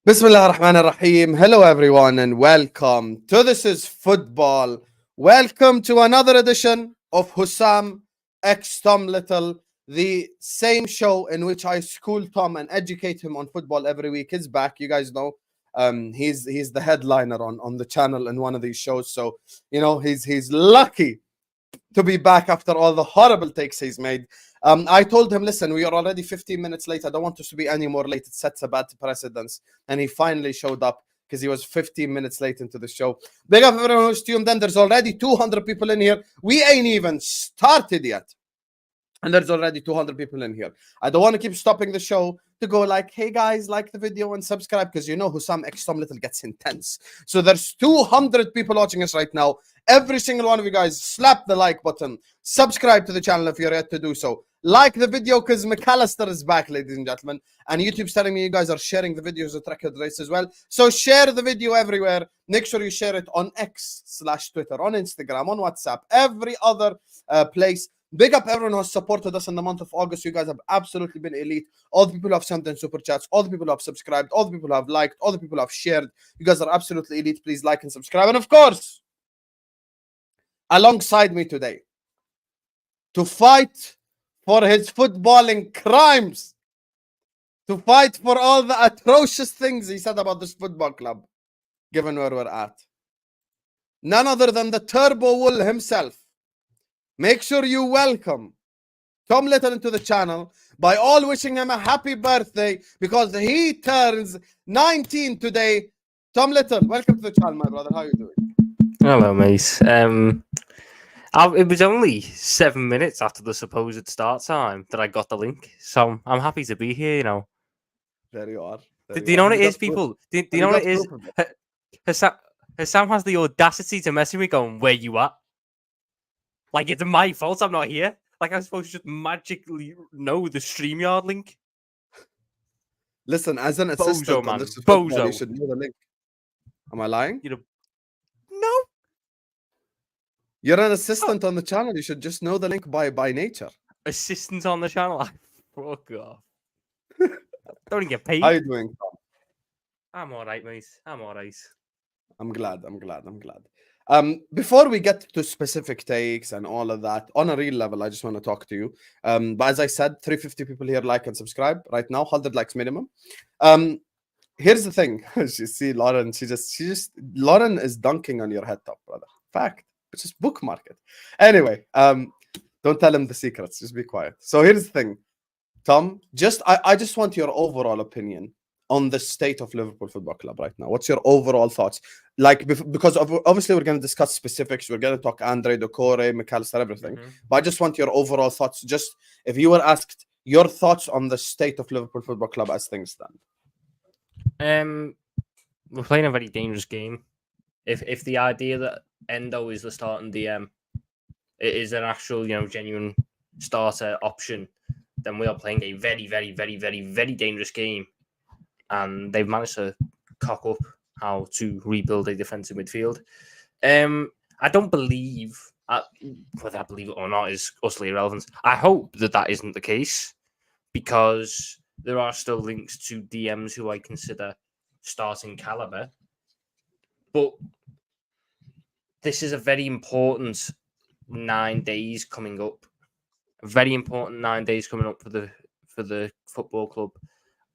Bismillah ar-Rahman ar-Rahim. Hello everyone and welcome to This is Football. Welcome to another edition of Husam X Tom Little, the same show in which I school Tom and educate him on football every week. Is back. You guys know he's the headliner on the channel in one of these shows. So he's lucky to be back after all the horrible takes he's made. I told him, listen, we are already 15 minutes late. I don't want us to be any more late. It sets a bad precedence. And he finally showed up because he was 15 minutes late into the show. Big up everyone who's tuned in. There's already 200 people in here. We ain't even started yet. And there's already 200 people in here. I don't want to keep stopping the show to go like, hey guys, like the video and subscribe, because you know Husam X Tom Little gets intense. So there's 200 people watching us right now. Every single one of you guys, slap the like button. Subscribe to the channel if you're yet to do so. Like the video because McAllister is back, ladies and gentlemen. And YouTube's telling me you guys are sharing the videos at Record Race as well. So share the video everywhere. Make sure you share it on X/Twitter, on Instagram, on WhatsApp, every other place. Big up everyone who has supported us in the month of August. You guys have absolutely been elite. All the people who have sent in super chats, all the people who have subscribed, all the people who have liked, all the people who have shared. You guys are absolutely elite. Please like and subscribe. And of course, alongside me today, to fight for his footballing crimes, to fight for all the atrocious things he said about this football club, given where we're at, none other than the Turbo Wool himself. Make sure you welcome Tom Little into the channel by all wishing him a happy birthday because he turns 19 today. Tom Little, welcome to the channel, my brother. How are you doing? Hello, mate. It was only 7 minutes after the supposed start time that I got the link, so I'm happy to be here. There you are. Do you know what it is, people? Do you know what it is? Husam has the audacity to message me going, "Where you at?" Like it's my fault I'm not here. Like I'm supposed to just magically know the StreamYard link. Listen, as an assistant Bozo, on man. this football, Bozo. you should know the link. Am I lying? No. You're an assistant on the channel. You should just know the link by nature. Assistant on the channel. Fuck off. Don't even get paid. How you doing, Tom? I'm all right, mate. I'm all right. I'm glad. Before we get to specific takes and all of that, on a real level, I just want to talk to you. But as I said, 350 people here like and subscribe right now, 100 likes minimum. Here's the thing. You see Lauren, she just Lauren is dunking on your head top, brother. Fact. Just bookmark it. Anyway, don't tell him the secrets. Just be quiet. So here's the thing, Tom. I just want your overall opinion on the state of Liverpool Football Club right now. What's your overall thoughts? Like, because obviously we're going to discuss specifics. We're going to talk Andre, Doucoure, McAllister, everything. But I just want your overall thoughts. Just if you were asked your thoughts on the state of Liverpool Football Club as things stand. We're playing a very dangerous game. If the idea that Endo is the starting DM, it is an actual, genuine starter option, then we are playing a very, very, very, very, very dangerous game. And they've managed to cock up how to rebuild a defensive midfield. I don't believe, whether I believe it or not is utterly irrelevant. I hope that isn't the case, because there are still links to DMs who I consider starting caliber. But this is a very important 9 days coming up. Very important 9 days coming up for the football club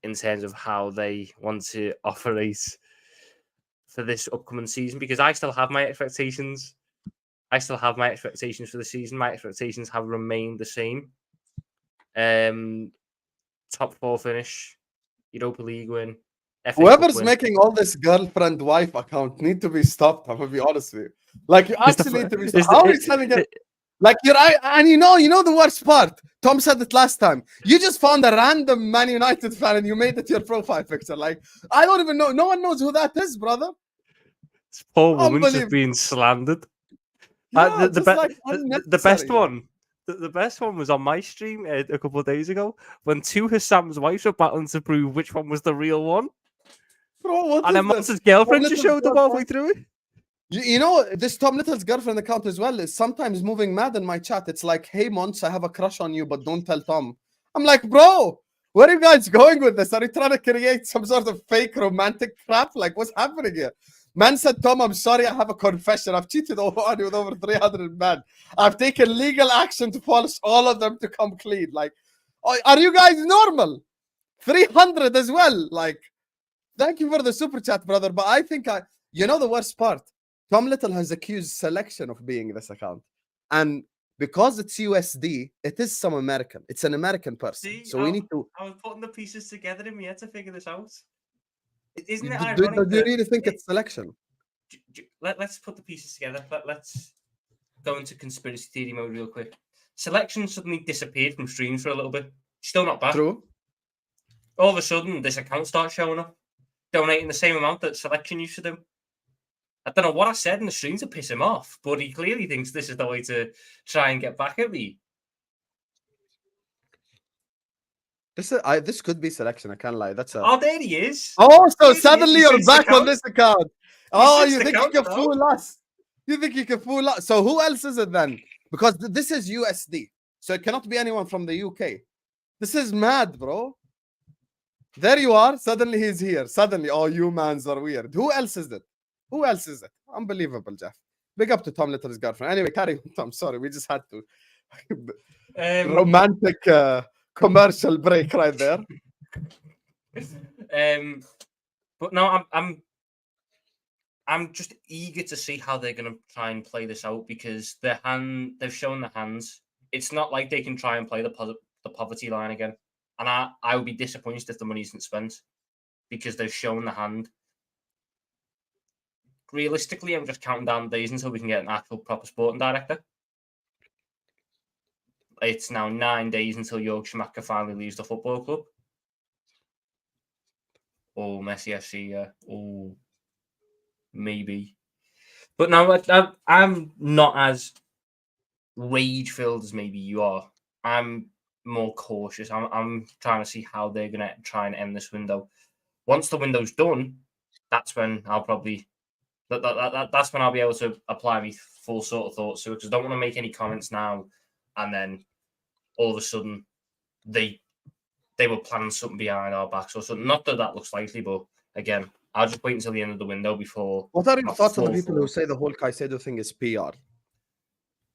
in terms of how they want to operate for this upcoming season. Because I still have my expectations. I still have my expectations for the season. My expectations have remained the same. Top 4 finish, Europa League win. Whoever's making all this girlfriend-wife account need to be stopped. I'm gonna be honest with you. Like, you actually need to be stopped. How are you telling it? Like, and you know the worst part. Tom said it last time. You just found a random Man United fan and you made it your profile picture. Like, I don't even know. No one knows who that is, brother. This poor woman just being slandered. Yeah, the best one. The best one was on my stream a couple of days ago when two Husam's wives were battling to prove which one was the real one. Bro, what and then Monster's girlfriend just showed up halfway through it. You know, this Tom Little's girlfriend account as well is sometimes moving mad in my chat. It's like, hey, Mons, I have a crush on you, but don't tell Tom. I'm like, bro, Where are you guys going with this? Are you trying to create some sort of fake romantic crap? Like, what's happening here? Man said, Tom, I'm sorry, I have a confession. I've cheated on you with over 300 men. I've taken legal action to force all of them to come clean. Like, are you guys normal? 300 as well. Like, thank you for the super chat, brother. But I think you know the worst part? Tom Little has accused Selection of being this account. And because it's USD, it is some American. It's an American person. See, so we need to... I was putting the pieces together in my head to figure this out. Isn't it Do ironic? you really think it's Selection? Let's put the pieces together. Let's go into conspiracy theory mode real quick. Selection suddenly disappeared from streams for a little bit. Still not back. True. All of a sudden, this account starts showing up, donating the same amount that Selection used to do. I don't know what I said in the stream to piss him off, but he clearly thinks this is the way to try and get back at me. This could be Selection. I can't lie. Oh, there he is. Oh, so suddenly you're back on this account. Oh, you think you can now. fool us? You think you can fool us? So who else is it then? Because this is USD, so it cannot be anyone from the UK. This is mad, bro. There you are. Suddenly he's here. Suddenly, oh, you mans are weird. Who else is it? Who else is it? Unbelievable, Jeff. Big up to Tom Little's girlfriend. Anyway, carry on, Tom. Sorry, we just had to. Romantic commercial break right there. But no, I'm just eager to see how they're going to try and play this out, because they've shown the hands. It's not like they can try and play the poverty line again. And I would be disappointed if the money isn't spent, because they've shown the hand. Realistically, I'm just counting down days until we can get an actual proper sporting director. It's now 9 days until Jörg Schumacher finally leaves the football club. Oh, Messi FC, yeah. Oh, maybe. But no, I'm not as rage-filled as maybe you are. I'm more cautious. I'm trying to see how they're going to try and end this window. Once the window's done, that's when I'll probably... That's when I'll be able to apply my full sort of thoughts to it, because I don't want to make any comments now and then all of a sudden they were planning something behind our backs or something. Not that looks likely, but again, I'll just wait until the end of the window before... What are your thoughts on the people who say the whole Caicedo thing is PR?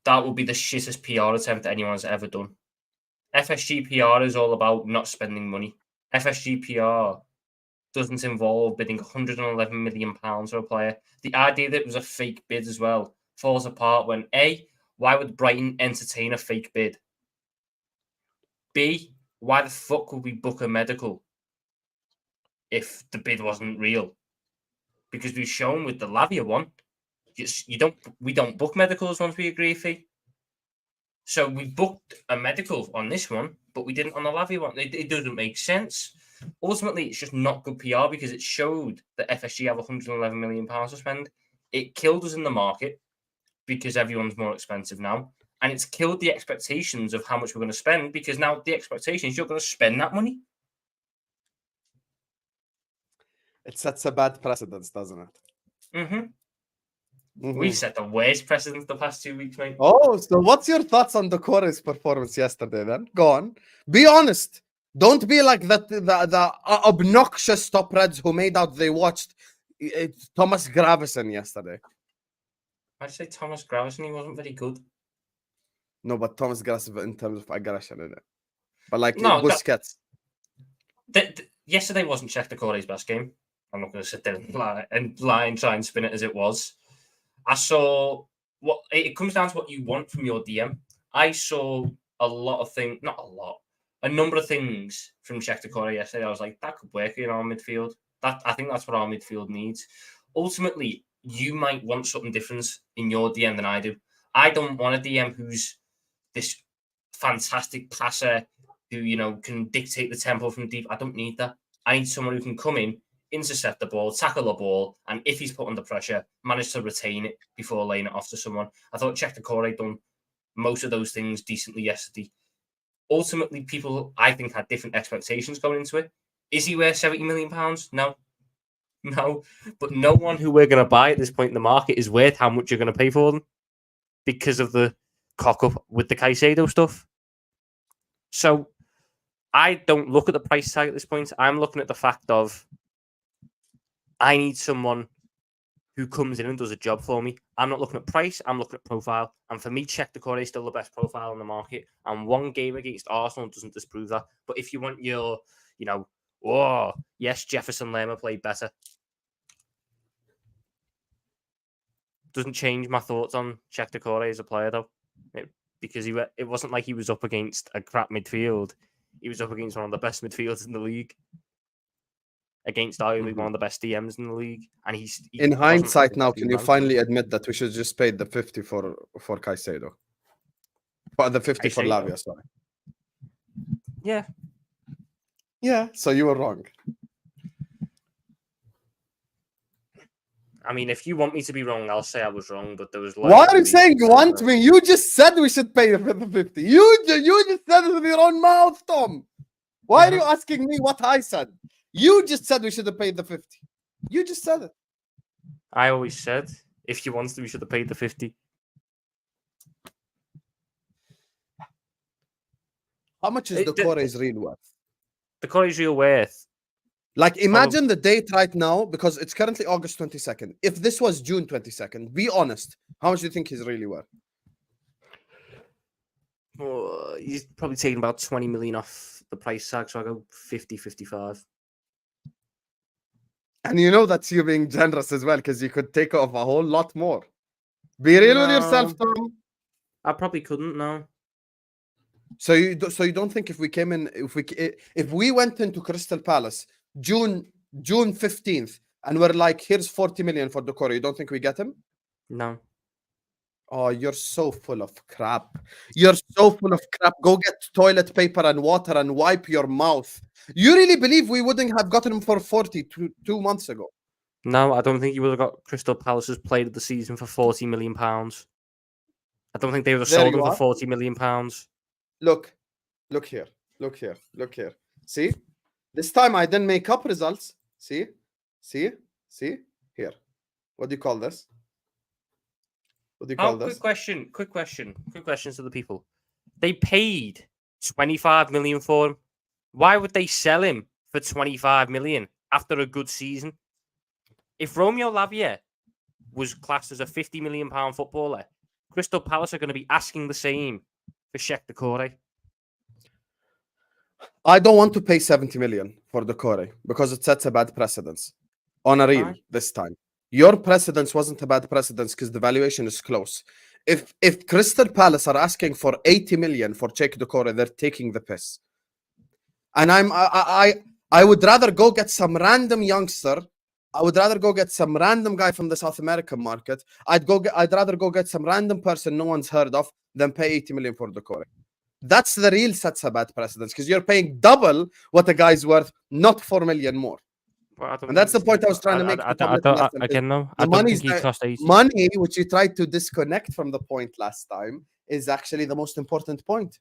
That would be the shittest PR attempt anyone's ever done. FSG PR is all about not spending money. FSG PR doesn't involve bidding £111 million for a player. The idea that it was a fake bid as well falls apart when A, why would Brighton entertain a fake bid? B, why the fuck would we book a medical if the bid wasn't real? Because we've shown with the Lavia one, we don't book medicals once we agree a fee. So we booked a medical on this one, but we didn't on the Lavia one. It doesn't make sense. Ultimately, it's just not good PR, because it showed that FSG have £111 million to spend. It killed us in the market because everyone's more expensive now. And it's killed the expectations of how much we're going to spend, because now the expectation is you're going to spend that money. It sets a bad precedence, doesn't it? We've set the worst precedence the past 2 weeks, mate. Oh, so what's your thoughts on Doucoure's performance yesterday then? Go on. Be honest. Don't be like the obnoxious top Reds who made out they watched Thomas Gravesen yesterday. I'd say Thomas Gravesen, he wasn't very good. No, but Thomas Gravesen in terms of aggression, isn't it? But like no, Busquets. Yesterday wasn't Czech Doucoure's best game. I'm not going to sit there and lie and try and spin it as it was. I saw what it comes down to what you want from your DM. I saw a lot of things, not a lot, a number of things from Czech Doucoure yesterday. I was like, that could work in our midfield. I think that's what our midfield needs. Ultimately, you might want something different in your DM than I do. I don't want a DM who's this fantastic passer who, can dictate the tempo from deep. I don't need that. I need someone who can come in, intercept the ball, tackle the ball, and if he's put under pressure, manage to retain it before laying it off to someone. I thought Czech Doucoure done most of those things decently yesterday. Ultimately, people, I think, had different expectations going into it. Is he worth £70 million? No. But no one who we're going to buy at this point in the market is worth how much you're going to pay for them because of the cock-up with the Caicedo stuff. So, I don't look at the price tag at this point. I'm looking at the fact of I need someone who comes in and does a job for me. I'm not looking at price. I'm looking at profile. And for me, Doucoure is still the best profile on the market. And one game against Arsenal doesn't disprove that. But if you want your, oh, yes, Jefferson Lerma played better. Doesn't change my thoughts on Doucoure as a player, though. Because it wasn't like he was up against a crap midfield. He was up against one of the best midfielders in the league. Against arguably one of the best DMs in the league. And he in hindsight now, can you finally admit that we should just pay the 50 for Caicedo? But the 50 for Lavia, sorry. Yeah. Yeah, so you were wrong. I mean, if you want me to be wrong, I'll say I was wrong, but there was... Why are you saying you want me? You just said we should pay for the 50. You just said it with your own mouth, Tom. Why are you asking me what I said? You just said we should have paid the 50. You just said it. I always said, if you wanted to, we should have paid the 50. How much is Doucoure's real worth? Doucoure's real worth. Like, imagine the date right now, because it's currently August 22nd. If this was June 22nd, be honest. How much do you think he's really worth? Well, he's probably taking about 20 million off the price tag, so I go 50, 55. And you know that's you being generous as well, because you could take off a whole lot more. Be real with yourself, Tom. I probably couldn't, no. So you don't think if we came in, if we went into Crystal Palace June 15th and we're like, here's 40 million for Doucoure, you don't think we get him? No. Oh, you're so full of crap. You're so full of crap. Go get toilet paper and water and wipe your mouth. You really believe we wouldn't have gotten him for 40 two months ago? No, I don't think you would have got Crystal Palace's player of the season for £40 million. I don't think they would have sold him for £40 million. Look here. See? This time I didn't make up results. See? Here. What do you call this? What do you call this? Quick question to the people. They paid 25 million for him. Why would they sell him for 25 million after a good season? If Romeo Lavia was classed as a £50 million footballer, Crystal Palace are going to be asking the same for Doucoure. I don't want to pay 70 million for Doucoure because it sets a bad precedence. On a reel this time. Your precedence wasn't a bad precedence because the valuation is close. If Crystal Palace are asking for 80 million for Doucoure, they're taking the piss. And I would rather go get some random youngster. I would rather go get some random guy from the South American market. I'd rather go get some random person no one's heard of than pay 80 million for Doucoure. That's the real sets a bad precedence because you're paying double what a guy's worth, not 4 million more. Well, and that's the point I was trying to make. I don't think he cost 80. Money, which you tried to disconnect from the point last time, is actually the most important point.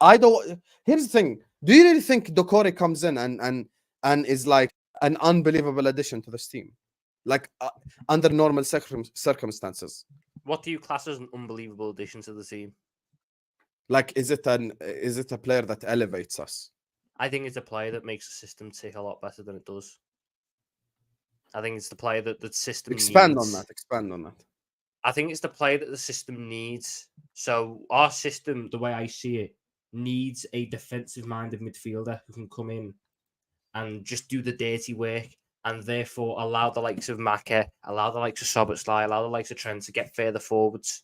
Here's the thing. Do you really think Doucoure comes in and is like an unbelievable addition to this team? Like under normal circumstances. What do you class as an unbelievable addition to the team? Like, is it a player that elevates us? I think it's a player that makes the system tick a lot better than it does. I think it's the player that the system Expand needs. on that. I think it's the player that the system needs. So our system, the way I see it, needs a defensive-minded midfielder who can come in and just do the dirty work and therefore allow the likes of Maka, allow the likes of Szoboszlai, allow the likes of Trent to get further forwards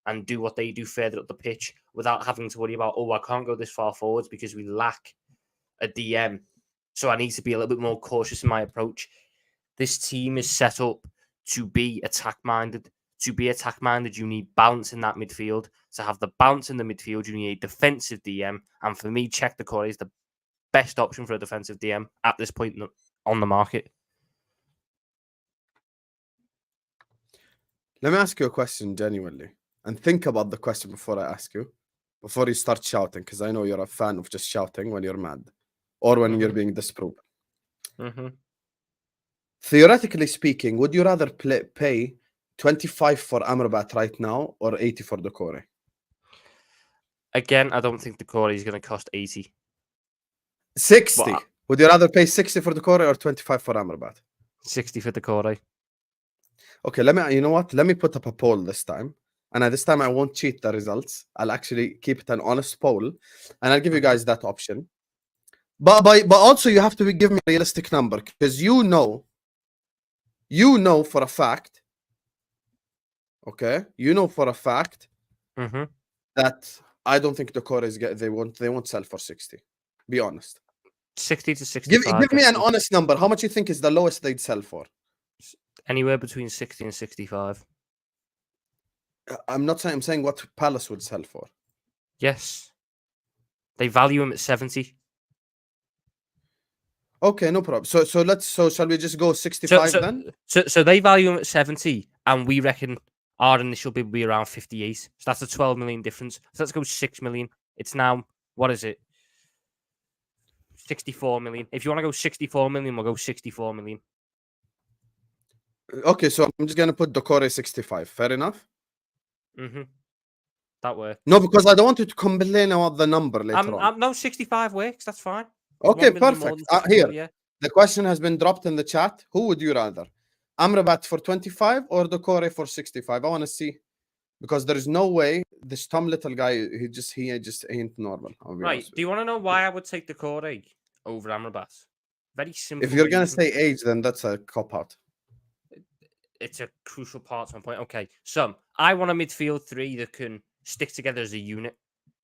and do what they do further up the pitch without having to worry about, I can't go this far forwards because we lack a DM. So I need to be a little bit more cautious in my approach. This team is set up to be attack-minded. To be attack-minded, you need balance in that midfield. To have the balance in the midfield, you need a defensive DM. And for me, Doucoure is the best option for a defensive DM at this point on the market. Let me ask you a question genuinely. And think about the question before I ask you. Before you start shouting, because I know you're a fan of just shouting when you're mad. Or when you're being disproven. Theoretically speaking, would you rather pay 25 for Amrabat right now or 80 for Doucoure? Again, I don't think Doucoure is going to cost 80. 60. What? Would you rather pay 60 for Doucoure or 25 for Amrabat? 60 for Doucoure. Okay, you know what? Let me put up a poll this time. And this time I won't cheat the results. I'll actually keep it an honest poll. And I'll give you guys that option. But also you have to give me a realistic number, because you know for a fact, okay? You know for a fact that I don't think Doucoure is they won't sell for 60. Be honest. 60 to 65. Give me an honest number. How much you think is the lowest they'd sell for? Anywhere between 60 and 65. I'm saying what Palace would sell for. Yes. They value him at 70. Okay, no problem. So shall we just go 65 then? So they value him at 70, and we reckon our initial bid will be around 58. So that's a 12 million difference. So let's go 6 million. It's now, what is it? 64 million. If you want to go 64 million, we'll go 64 million. Okay, so I'm just gonna put Doucoure 65. Fair enough. That works. No, because I don't want you to complain about the number later on. No, 65 works. That's fine. Okay, perfect. Here, yeah. The question has been dropped in the chat. Who would you rather? Amrabat for 25 or Doucoure for 65? I want to see, because there is no way this Tom Little guy, he just ain't normal. Right. Do you want to know why I would take Doucoure over Amrabat? Very simple. If you're gonna say age, then that's a cop out. It's a crucial part to my point. Okay, so I want a midfield three that can stick together as a unit.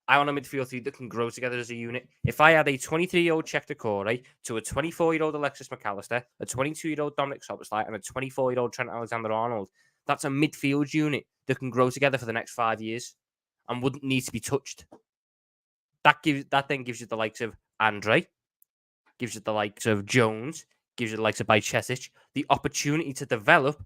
I want a midfield three that can grow together as a unit. If I had a 23-year-old Czech Doucoure to a 24-year-old Alexis McAllister, a 22-year-old Dominic Szoboszlai, and a 24-year-old Trent Alexander-Arnold, that's a midfield unit that can grow together for the next 5 years and wouldn't need to be touched. That then gives you the likes of Andre, gives you the likes of Jones, gives you the likes of Bajcetic, the opportunity to develop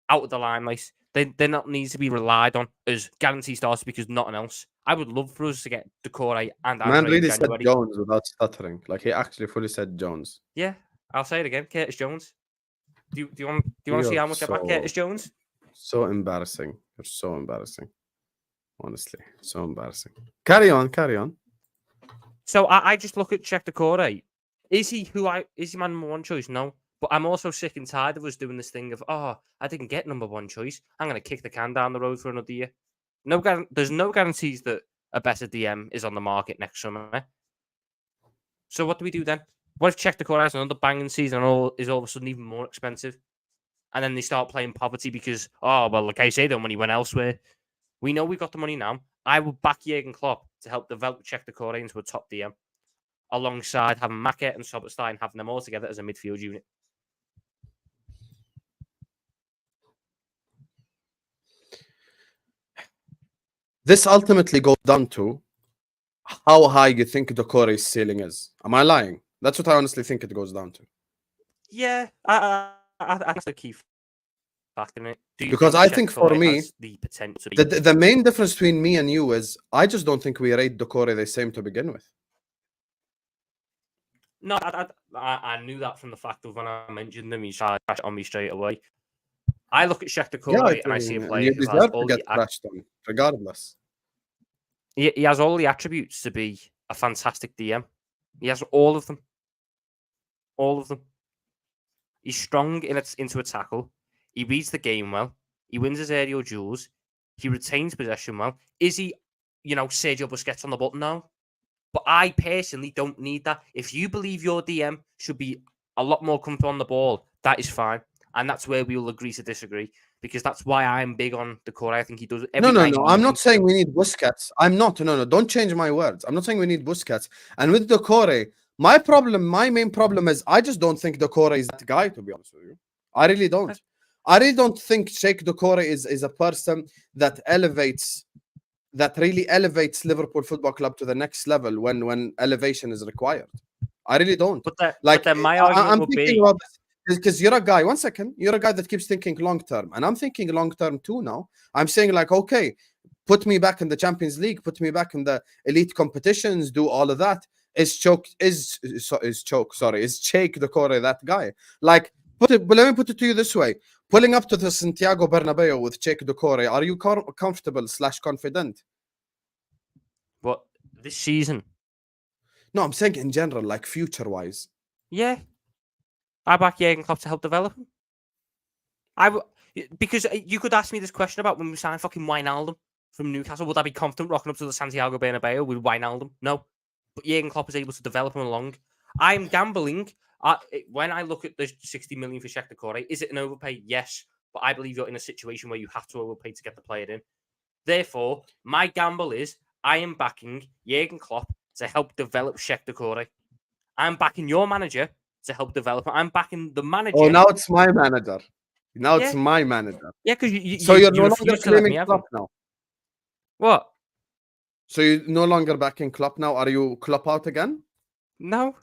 out of the limelight. They're not need to be relied on as guaranteed starters because nothing else. I would love for us to get Doucoure and Andre. Man really said Jones without stuttering. Like, he actually fully said Jones. Yeah, I'll say it again. Curtis Jones. Do you want to see how much I back Curtis Jones? So embarrassing. You're so embarrassing. Honestly, so embarrassing. Carry on. So I just look at Czech Doucoure. Is he my number one choice? No. But I'm also sick and tired of us doing this thing of, I didn't get number one choice. I'm going to kick the can down the road for another year. There's no guarantees that a better DM is on the market next summer. So what do we do then? What if Czech Doucoure has another banging season and is all of a sudden even more expensive? And then they start playing poverty because, like I say, the money went elsewhere. We know we've got the money now. I would back Jurgen Klopp to help develop Czech Doucoure into a top DM, alongside having Macket and Szoboszlai and having them all together as a midfield unit. This ultimately goes down to how high you think Doucoure's ceiling is. Am I lying? That's what I honestly think it goes down to. Yeah, I that's the key factor in it. Because I think for me, the main difference between me and you is I just don't think we rate Doucoure the same to begin with. No, I knew that from the fact of when I mentioned them, he tried to crash on me straight away. I look at Czech Doucoure and I see a player who has all the crashed on, regardless. He has all the attributes to be a fantastic DM. He has all of them. All of them. He's strong into a tackle. He reads the game well. He wins his aerial duels. He retains possession well. Is he, Sergio Busquets on the ball? No. But I personally don't need that. If you believe your DM should be a lot more comfortable on the ball, that is fine. And that's where we will agree to disagree. Because that's why I'm big on Doucoure. I think he does everything. No. I'm not saying we need Busquets. I'm not. No. Don't change my words. I'm not saying we need Busquets. And with Doucoure, my main problem is I just don't think Doucoure is that guy, to be honest with you. I really don't. I really don't think Sheikh Doucoure is a person that really elevates Liverpool Football Club to the next level when elevation is required. I really don't. But then my argument would be about this. Because you're a guy, one second, you're a guy that keeps thinking long term, and I'm thinking long term too now. I'm saying, like, okay, put me back in the Champions League, put me back in the elite competitions, do all of that. Is Sheikh Doucoure that guy? Like, but let me put it to you this way: pulling up to the Santiago Bernabeu with Sheikh Doucoure, are you comfortable / confident? What, this season? No, I'm saying in general, like future-wise. Yeah. I back Jurgen Klopp to help develop him. Because you could ask me this question about when we signed fucking Wijnaldum from Newcastle. Would I be confident rocking up to the Santiago Bernabeu with Wijnaldum? No. But Jurgen Klopp is able to develop him along. I'm gambling. When I look at the 60 million for Sheikh Doucoure, is it an overpay? Yes. But I believe you're in a situation where you have to overpay to get the player in. Therefore, my gamble is I am backing Jurgen Klopp to help develop Sheikh Doucoure. I'm backing your manager to help develop. I'm backing the manager. Oh, now it's my manager. Now it's Yeah. my manager. Yeah, because So you're you no longer refuse to let me claiming have Klopp him. now. What? So you're no longer backing Klopp now. Are you Klopp out again? No.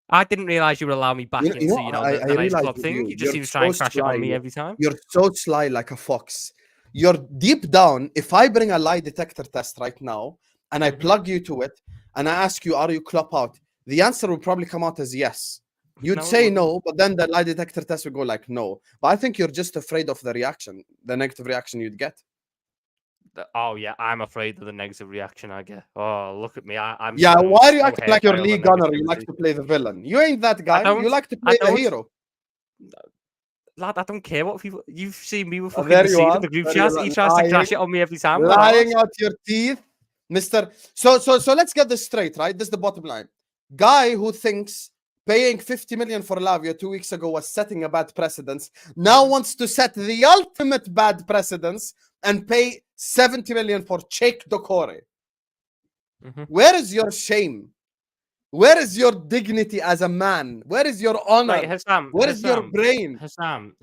I didn't realize you would allow me back into I the nice realize club with thing. you, You just you're seem to try and so crash it on sly. me every time. You're so sly like a fox. You're deep down. If I bring a lie detector test right now and I plug you to it and I ask you, are you Klopp out? The answer will probably come out as yes. You'd say no, but then the lie detector test would go like no. But I think you're just afraid of the reaction, the negative reaction you'd get. Oh yeah, I'm afraid of the negative reaction I get. Oh, look at me. I'm Yeah, so, why are you so acting like you're hairstyle Lee and Gunner? You negativity. like to play the villain. You ain't that guy. don't. You like to I play the don't. hero. Lad, I don't care what people. You've seen me with fucking There the you seed are. in the group There chat. you are. He tries to crash it on me every time. Lying out your teeth, Mister. So let's get this straight, right? This is the bottom line. Guy who thinks paying 50 million for Lavia 2 weeks ago was setting a bad precedence now wants to set the ultimate bad precedence and pay 70 million for Sheikh Doucoure. Where is your shame? Where is your dignity as a man? Where is your honor? Right, Husam, Where is your brain? Husam.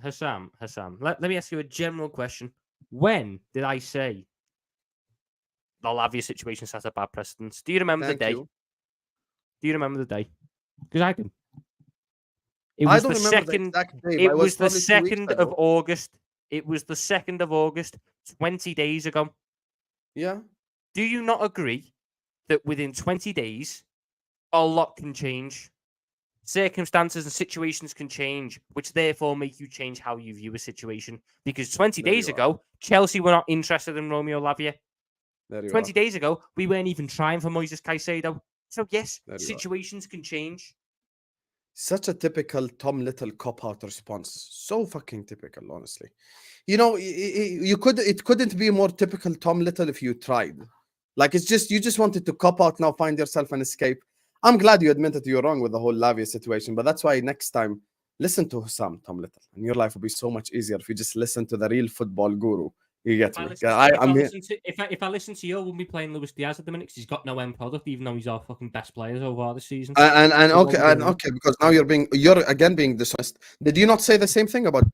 Let me ask you a general question. When did I say the Lavia situation set a bad precedence? Do you remember the day? Do you remember the day? Because I do. It was I don't the remember second. the exact day. It was the probably 2 weeks 2nd of August. It was the 2nd of August, 20 days ago. Yeah. Do you not agree that within 20 days, a lot can change? Circumstances and situations can change, which therefore make you change how you view a situation. Because 20 days ago, Chelsea were not interested in Romeo Lavia. 20 days ago, we weren't even trying for Moises Caicedo. So yes, situations can change. Such a typical Tom Little cop-out response. So fucking typical, honestly. You know, it couldn't be more typical Tom Little if you tried. Like, it's just, you just wanted to cop out now, find yourself an escape. I'm glad you admitted you're wrong with the whole Lavia situation, but that's why next time, listen to Husam, Tom Little, and your life will be so much easier if you just listen to the real football guru. You get me? If I listen to you, we'll be playing Luis Diaz at the minute because he's got no end product, even though he's our fucking best players so far this season. Okay, because now you're again being dishonest. Did you not say the same thing about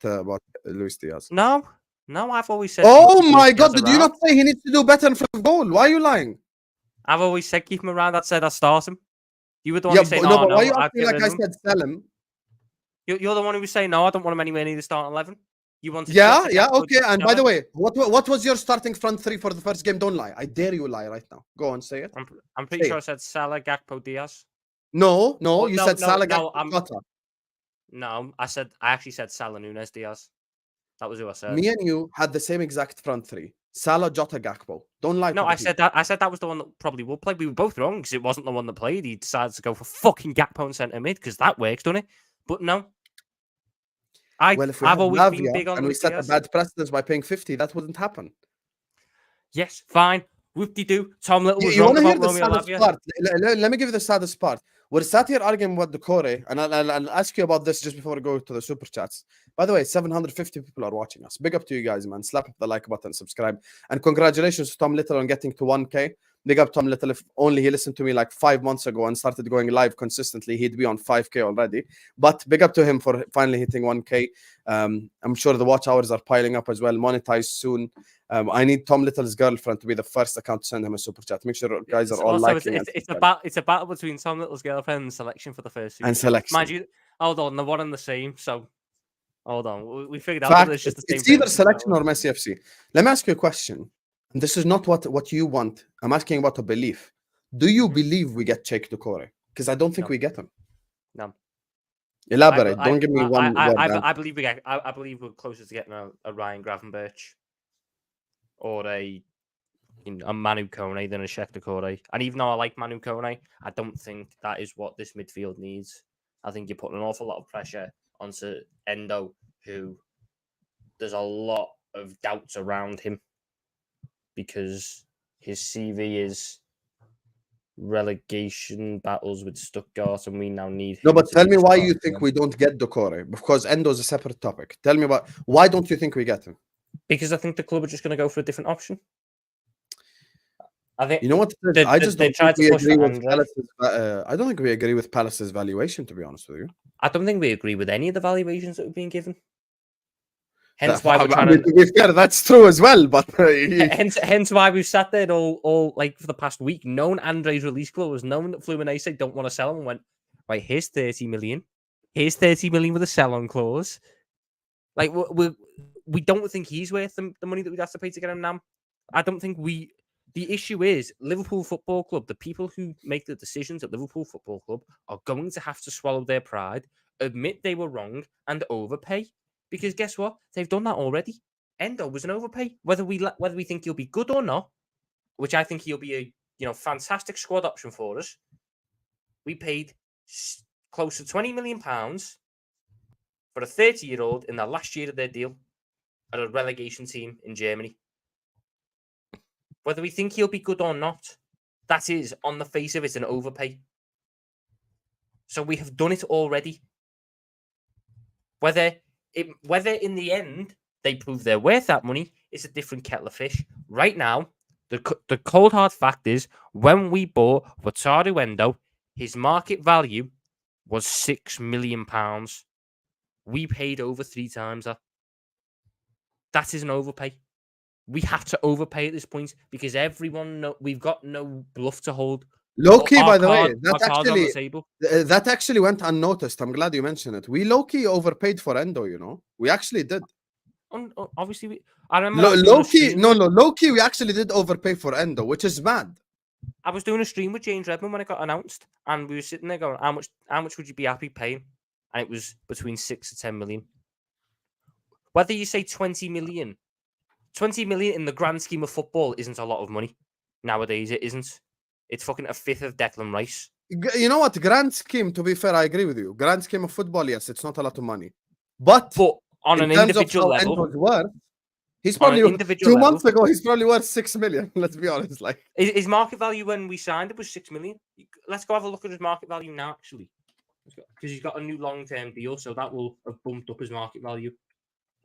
Luis Diaz? No, I've always said. Oh my God! Did you not say he needs to do better in front of goal? Why are you lying? I've always said keep him around. That said, I start him. You were the one who said no. But why are you acting like I said sell him? You're the one who was saying no. I don't want him anywhere near the starting 11. You wanted okay. And by the way, what was your starting front three for the first game? Don't lie. I dare you lie right now. Go on, say it. I'm pretty sure I said Salah, Gakpo, Diaz. No, you said Salah, Gakpo, Jota. No, I actually said Salah, Nunes, Diaz. That was who I said. Me and you had the same exact front three. Salah, Jota, Gakpo. Don't lie. No, I said that was the one that probably would play. We were both wrong because it wasn't the one that played. He decided to go for fucking Gakpo and centre mid because that works, doesn't it? But no. If we I've always Lavia been big on and we set a bad precedence by paying 50, that wouldn't happen. Yes, fine. Whoop-de-doo. Tom Little was you wrong want to about hear the Romeo saddest Lavia. part? Let me give you the saddest part. We're sat here arguing about Doucoure, and I'll ask you about this just before we go to the super chats. By the way, 750 people are watching us. Big up to you guys, man. Slap up the like button, subscribe. And congratulations to Tom Little on getting to 1K. Big up Tom Little. If only he listened to me like 5 months ago and started going live consistently, he'd be on 5K already. But big up to him for finally hitting 1K. I'm sure the watch hours are piling up as well. Monetized soon. I need Tom Little's girlfriend to be the first account to send him a super chat. Make sure guys are all liking. It's a battle between Tom Little's girlfriend and selection for the first super and selection. Mind you, hold on, they're one and the same. So hold on, we figured out that it's just the same. It's either selection or Messi FC. Let me ask you a question. And this is not what you want. I'm asking about a belief. Do you believe we get Sheikh Doucoure? Because I don't think we get him. No. Elaborate. Don't give me one word. I believe we're closer to getting a Ryan Gravenberch or a a Manu Kone than a Doucoure. And even though I like Manu Kone, I don't think that is what this midfield needs. I think you're putting an awful lot of pressure onto Endo, who there's a lot of doubts around him because his CV is relegation battles with Stuttgart, and we now need him. No, but to tell be me the why starter you think again. we don't get Doucoure, because Endo is a separate topic. Tell me about why don't you think we get him? Because I think the club are just going to go for a different option. I think You know what? I just they don't tried think to we push agree for with Andre. Palace's. I don't think we agree with Palace's valuation, to be honest with you. I don't think we agree with any of the valuations that we've been given. Hence why we're trying to be fair, that's true as well. But hence why we've sat there all like for the past week, known Andre's release clause, knowing that Fluminense don't want to sell him, and went, right, here's 30 million. Here's 30 million with a sell-on clause. Like we don't think he's worth the money that we'd have to pay to get him now. I don't think we. The issue is Liverpool Football Club. The people who make the decisions at Liverpool Football Club are going to have to swallow their pride, admit they were wrong, and overpay. Because guess what? They've done that already. Endo was an overpay. Whether we think he'll be good or not, which I think he'll be a fantastic squad option for us. We paid close to £20 million for a 30-year-old in the last year of their deal at a relegation team in Germany. Whether we think he'll be good or not, that is, on the face of it, an overpay. So we have done it already. Whether in the end they prove they're worth that money is a different kettle of fish. Right now, the cold hard fact is, when we bought Wataru Endo, his market value was £6 million. We paid over 3 times that. That is an overpay. We have to overpay at this point because we've got no bluff to hold. Low-key, by the way, that actually went unnoticed. I'm glad you mentioned it. We low-key overpaid for Endo, We actually did. Obviously, I remember low-key, we actually did overpay for Endo, which is mad. I was doing a stream with James Redmond when it got announced, and we were sitting there going, how much would you be happy paying? And it was between 6 to 10 million. Whether you say 20 million in the grand scheme of football isn't a lot of money. Nowadays, it isn't. It's fucking a fifth of Declan Rice. You know what? Grand scheme, to be fair, I agree with you. Grand scheme of football, yes, it's not a lot of money. But on an individual level, he's probably 2 months ago. He's probably worth 6 million. Let's be honest. Like his market value when we signed it was 6 million. Let's go have a look at his market value now, actually, because he's got a new long-term deal, so that will have bumped up his market value.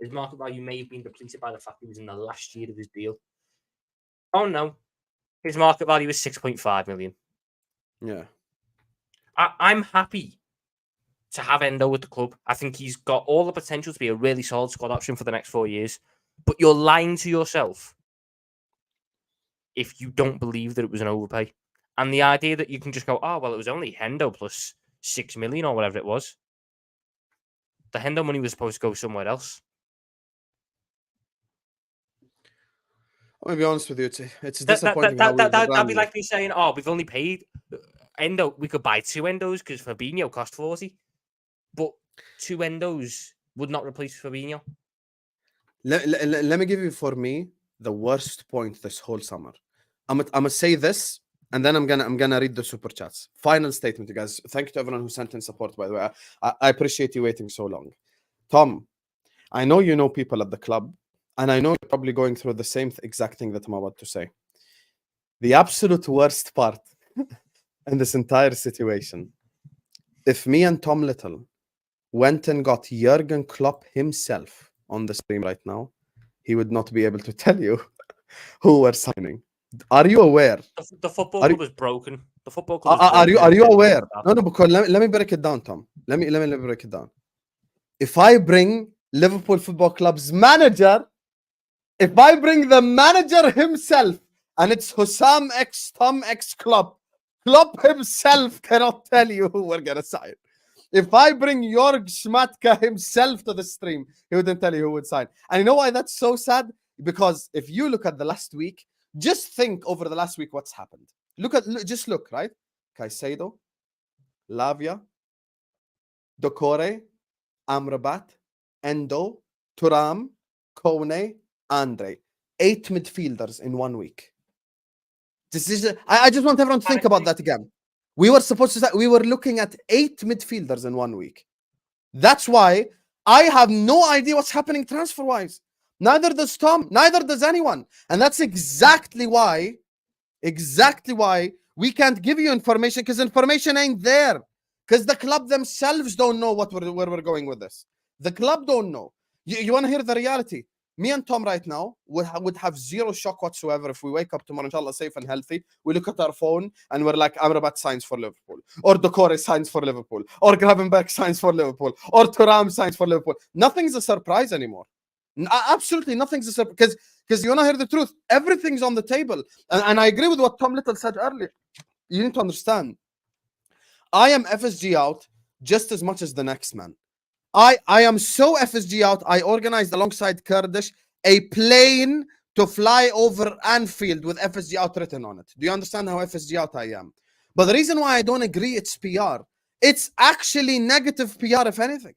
His market value may have been depleted by the fact he was in the last year of his deal. Oh no, his market value is 6.5 million. Yeah, I'm happy to have Endo with the club. I think he's got all the potential to be a really solid squad option for the next 4 years. But you're lying to yourself if you don't believe that it was an overpay. And the idea that you can just go, oh, well, it was only Endo plus 6 million or whatever it was. The Endo money was supposed to go somewhere else. I'm gonna be honest with you, it's disappointing. That'd be like me saying, oh, we've only paid Endo. We could buy 2 Endos because Fabinho cost 40. But 2 Endos would not replace Fabinho. Let me give you, for me, the worst point this whole summer. I'm gonna say this, and then I'm gonna read the super chats. Final statement, you guys. Thank you to everyone who sent in support, by the way. I appreciate you waiting so long. Tom, I know you know people at the club, and I know you're probably going through the same exact thing that I'm about to say. The absolute worst part in this entire situation, if me and Tom Little went and got Jurgen Klopp himself on the stream right now, he would not be able to tell you who we're signing. Are you aware? The football club is broken. The football club are you aware? No, because let me break it down, Tom. Let me break it down. If I bring Liverpool Football Club's manager, if I bring the manager himself, and it's Husam X Tom X Klopp himself cannot tell you who we're gonna sign. If I bring Jörg Schmatka himself to the stream, he wouldn't tell you who would sign. And you know why that's so sad? Because if you look at the last week, just think over the last week what's happened. Just look, right? Caicedo, Lavia, Doucoure, Amrabat, Endo, Thuram, Kone, Andre. 8 midfielders in 1 week. I just want everyone to think about that again. We were looking at 8 midfielders in 1 week. That's why I have no idea what's happening transfer-wise. Neither does Tom, neither does anyone. And that's exactly why we can't give you information, because information ain't there. Because the club themselves don't know where we're going with this. The club don't know. You want to hear the reality? Me and Tom right now would have zero shock whatsoever if we wake up tomorrow, inshallah, safe and healthy. We look at our phone and we're like, Amrabat signs for Liverpool, or Doucoure signs for Liverpool, or Gravenberch signs for Liverpool, or Thuram signs for Liverpool. Nothing's a surprise anymore. Absolutely nothing's a surprise. Because you want to hear the truth, everything's on the table. And I agree with what Tom Little said earlier. You need to understand, I am FSG out just as much as the next man. I am so FSG out. I organized alongside Kurdish a plane to fly over Anfield with FSG out written on it. Do you understand how FSG out I am? But the reason why I don't agree it's PR, it's actually negative PR, if anything.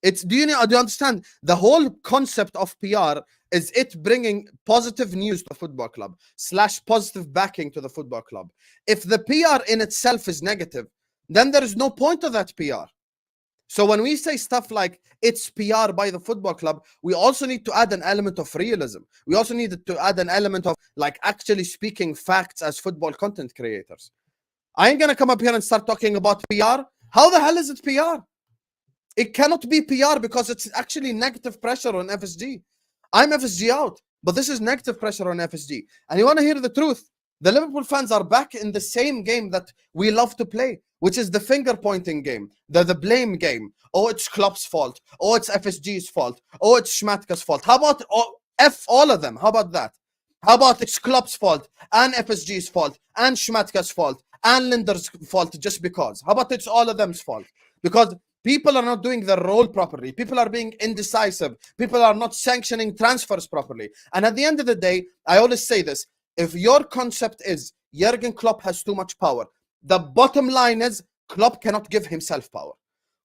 Do you understand? The whole concept of PR is it bringing positive news to the football club / positive backing to the football club. If the PR in itself is negative, then there is no point to that PR. So when we say stuff like it's PR by the football club, we also need to add an element of realism. We also need to add an element of like actually speaking facts as football content creators. I ain't gonna come up here and start talking about PR. How the hell is it PR? It cannot be PR because it's actually negative pressure on FSG. I'm FSG out, but this is negative pressure on FSG. And you want to hear the truth? The Liverpool fans are back in the same game that we love to play, which is the finger-pointing game, the blame game. Oh, it's Klopp's fault. Oh, it's FSG's fault. Oh, it's Schmatka's fault. How about F all of them? How about that? How about it's Klopp's fault and FSG's fault and Schmatka's fault and Linder's fault just because? How about it's all of them's fault? Because people are not doing their role properly. People are being indecisive. People are not sanctioning transfers properly. And at the end of the day, I always say this, if your concept is Jurgen Klopp has too much power, the bottom line is Klopp cannot give himself power.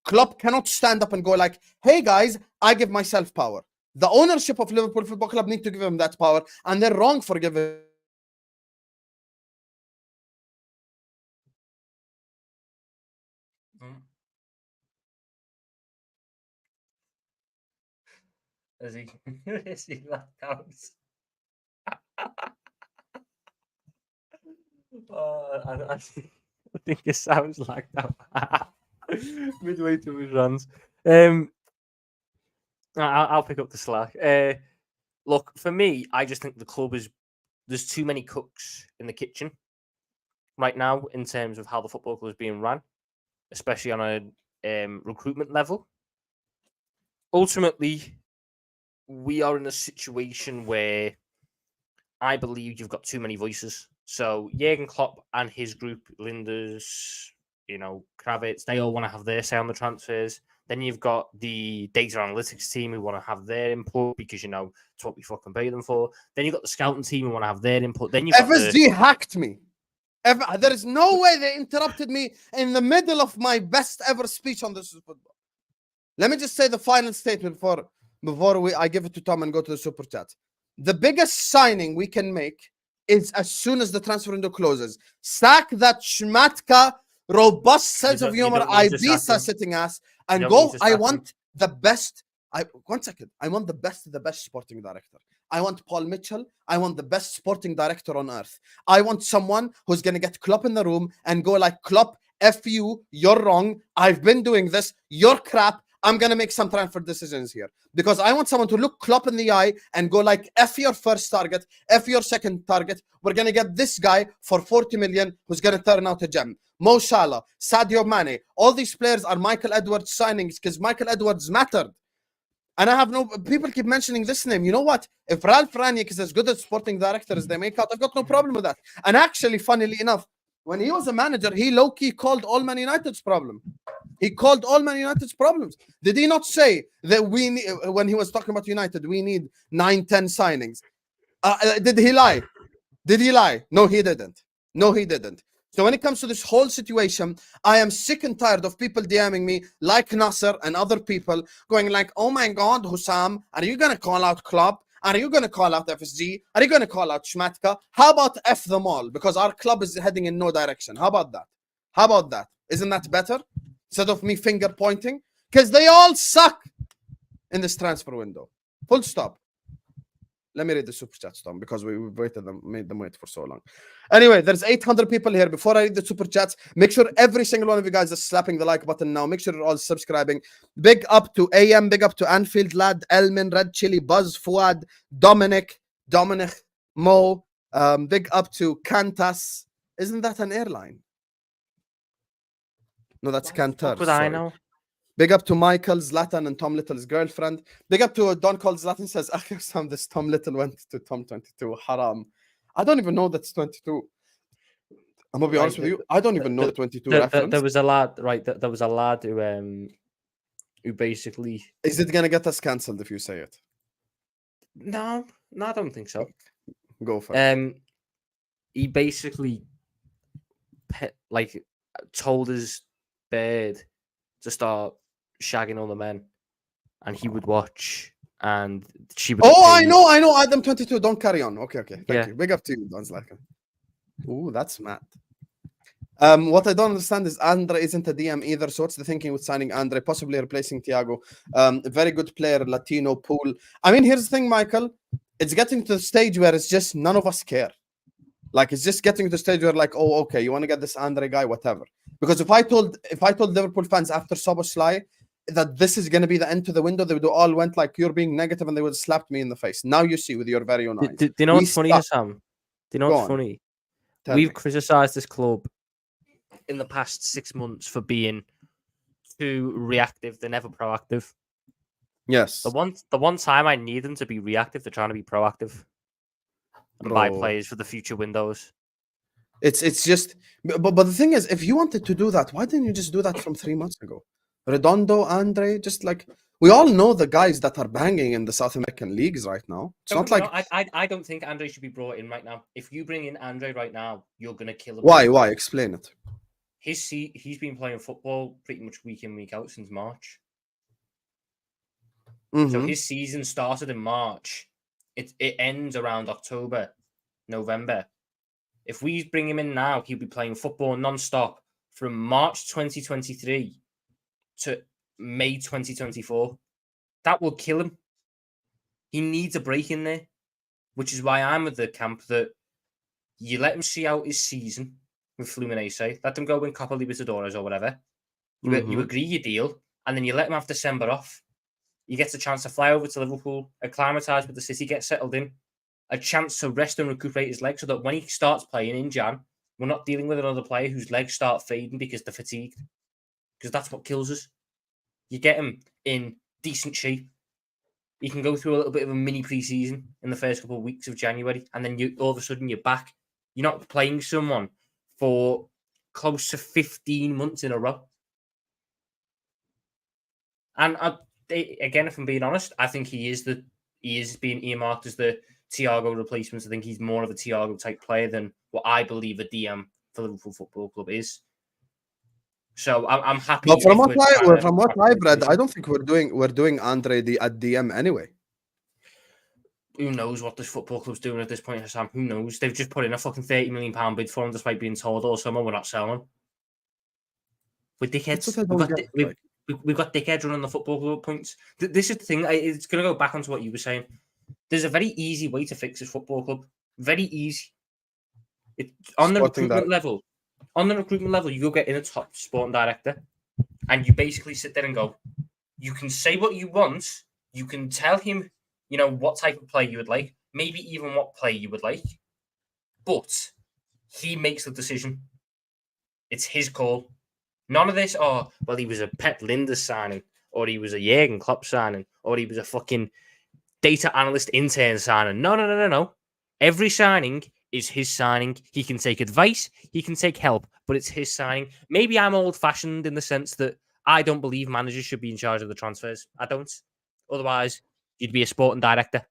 Klopp cannot stand up and go like, hey guys, I give myself power. The ownership of Liverpool Football Club need to give him that power, and they're wrong for giving. Is he left house? I think it sounds like that. Midway through his runs. I'll pick up the slack. Look, for me, I just think the club there's too many cooks in the kitchen right now in terms of how the football club is being run, especially on a recruitment level. Ultimately, we are in a situation where I believe you've got too many voices. So Jurgen Klopp and his group, Linders, Kravitz, they all want to have their say on the transfers. Then you've got the data analytics team who want to have their input because, it's what we fucking pay them for. Then you've got the scouting team who want to have their input. Then you've got FSG hacked me. There is no way they interrupted me in the middle of my best ever speech on this football. Let me just say the final statement before I give it to Tom and go to the super chat. The biggest signing we can make is as soon as the transfer window closes. Sack that Schmatka, robust sense of humor, Ibiza sitting ass, and go. I want the best. One second. I want the best of the best sporting director. I want Paul Mitchell. I want the best sporting director on earth. I want someone who's going to get Klopp in the room and go like, Klopp, F you, you're wrong. I've been doing this. You're crap. I'm going to make some transfer decisions here. Because I want someone to look Klopp in the eye and go like, F your first target, F your second target. We're going to get this guy for 40 million who's going to turn out a gem. Mo Salah, Sadio Mane, all these players are Michael Edwards signings because Michael Edwards mattered. And I have people keep mentioning this name. You know what? If Ralph Rangnick is as good a sporting director as they make out, I've got no problem with that. And actually, funnily enough, when he was a manager, he low-key called all Man United's problem. He called all Man United's problems. Did he not say that when he was talking about United, we need 9-10 signings? Did he lie? Did he lie? No, he didn't. No, he didn't. So when it comes to this whole situation, I am sick and tired of people DMing me like Nasser and other people going like, oh my God, Husam, are you going to call out Klopp? Are you going to call out FSG? Are you going to call out Schmatka? How about F them all? Because our club is heading in no direction. How about that? How about that? Isn't that better? Instead of me finger pointing? Because they all suck in this transfer window. Full stop. Let me read the super chats, Tom, because we made them wait for so long. Anyway, there's 800 people here. Before I read the super chats, make sure every single one of you guys is slapping the like button now. Make sure you're all subscribing. Big up to AM, big up to Anfield Lad, Elmin, Red Chili, Buzz, Fuad, Dominic, Mo. Big up to Qantas. Isn't that an airline? No, that's Cantor. What would I know? Big up to Michael, Zlatan, and Tom Little's girlfriend. Big up to Don called Zlatan says, Husam, this Tom Little went to Tom 22. Haram. I don't even know that's 22. I'm going to be honest with you. I don't even know the 22 reference. There was a lad, right? There was a lad who basically... Is it going to get us cancelled if you say it? No, I don't think so. Go for it. He basically told his bird to start shagging all the men, and he would watch, and she would. Oh, I know. Adam 22. Don't carry on. Okay. Thank you. Big up to you, Don Zlatan. Ooh, that's mad. What I don't understand is Andre isn't a DM either. So what's the thinking with signing Andre, possibly replacing Thiago? Very good player, Latino pool. I mean, here's the thing, Michael. It's getting to the stage where it's just none of us care. Like, it's just getting to the stage where, like, oh, okay, you want to get this Andre guy, whatever. Because if I told Liverpool fans after Szoboszlai that this is going to be the end to the window, they would all went like, you're being negative, and they would have slapped me in the face. Now you see with your very own eyes. Do you know what's funny, Husam? Do you know what's funny? We've criticised this club in the past 6 months for being too reactive. They're never proactive. Yes. The one time I need them to be reactive, they're trying to be proactive and buy players for the future windows. It's just, but the thing is, if you wanted to do that, why didn't you just do that from 3 months ago? Redondo, Andre, just like, we all know the guys that are banging in the South American leagues right now. It's not like... I don't think Andre should be brought in right now. If you bring in Andre right now, you're going to kill him. Why? Explain it. He's been playing football pretty much week in, week out since March. Mm-hmm. So his season started in March. It ends around October, November. If we bring him in now, he'll be playing football non-stop from March 2023 to May 2024. That will kill him. He needs a break in there, which is why I'm at the camp that you let him see out his season with Fluminense, let him go win Copa Libertadores or whatever. You agree your deal, and then you let him have December off. He gets a chance to fly over to Liverpool, acclimatise with the city, get settled in, a chance to rest and recuperate his legs so that when he starts playing in Jan, we're not dealing with another player whose legs start fading because they're fatigued. Because that's what kills us. You get him in decent shape. He can go through a little bit of a mini pre-season in the first couple of weeks of January, and then all of a sudden you're back. You're not playing someone for close to 15 months in a row. And again, if I'm being honest, I think he is being earmarked as the Thiago replacement. I think he's more of a Thiago type player than what I believe a DM for Liverpool Football Club is. So I'm happy. But from what I've read, I don't think we're doing Andre at DM anyway. Who knows what this football club's doing at this point, Husam? Who knows? They've just put in a fucking £30 million bid for him, despite being told all summer we're not selling. We're dickheads. We've got dickheads running the football club points. This is the thing. It's going to go back onto what you were saying. There's a very easy way to fix this football club. Very easy. On the recruitment level, you go get in a top sporting director, and you basically sit there and go, you can say what you want. You can tell him, what type of play you would like, maybe even what play you would like, but he makes the decision. It's his call. None of this, he was a Pep Linders signing, or he was a Jurgen Klopp signing, or he was a fucking data analyst intern signing. No. Every signing is his signing. He can take advice, he can take help, but it's his signing. Maybe I'm old-fashioned in the sense that I don't believe managers should be in charge of the transfers. I don't. Otherwise, you'd be a sporting director.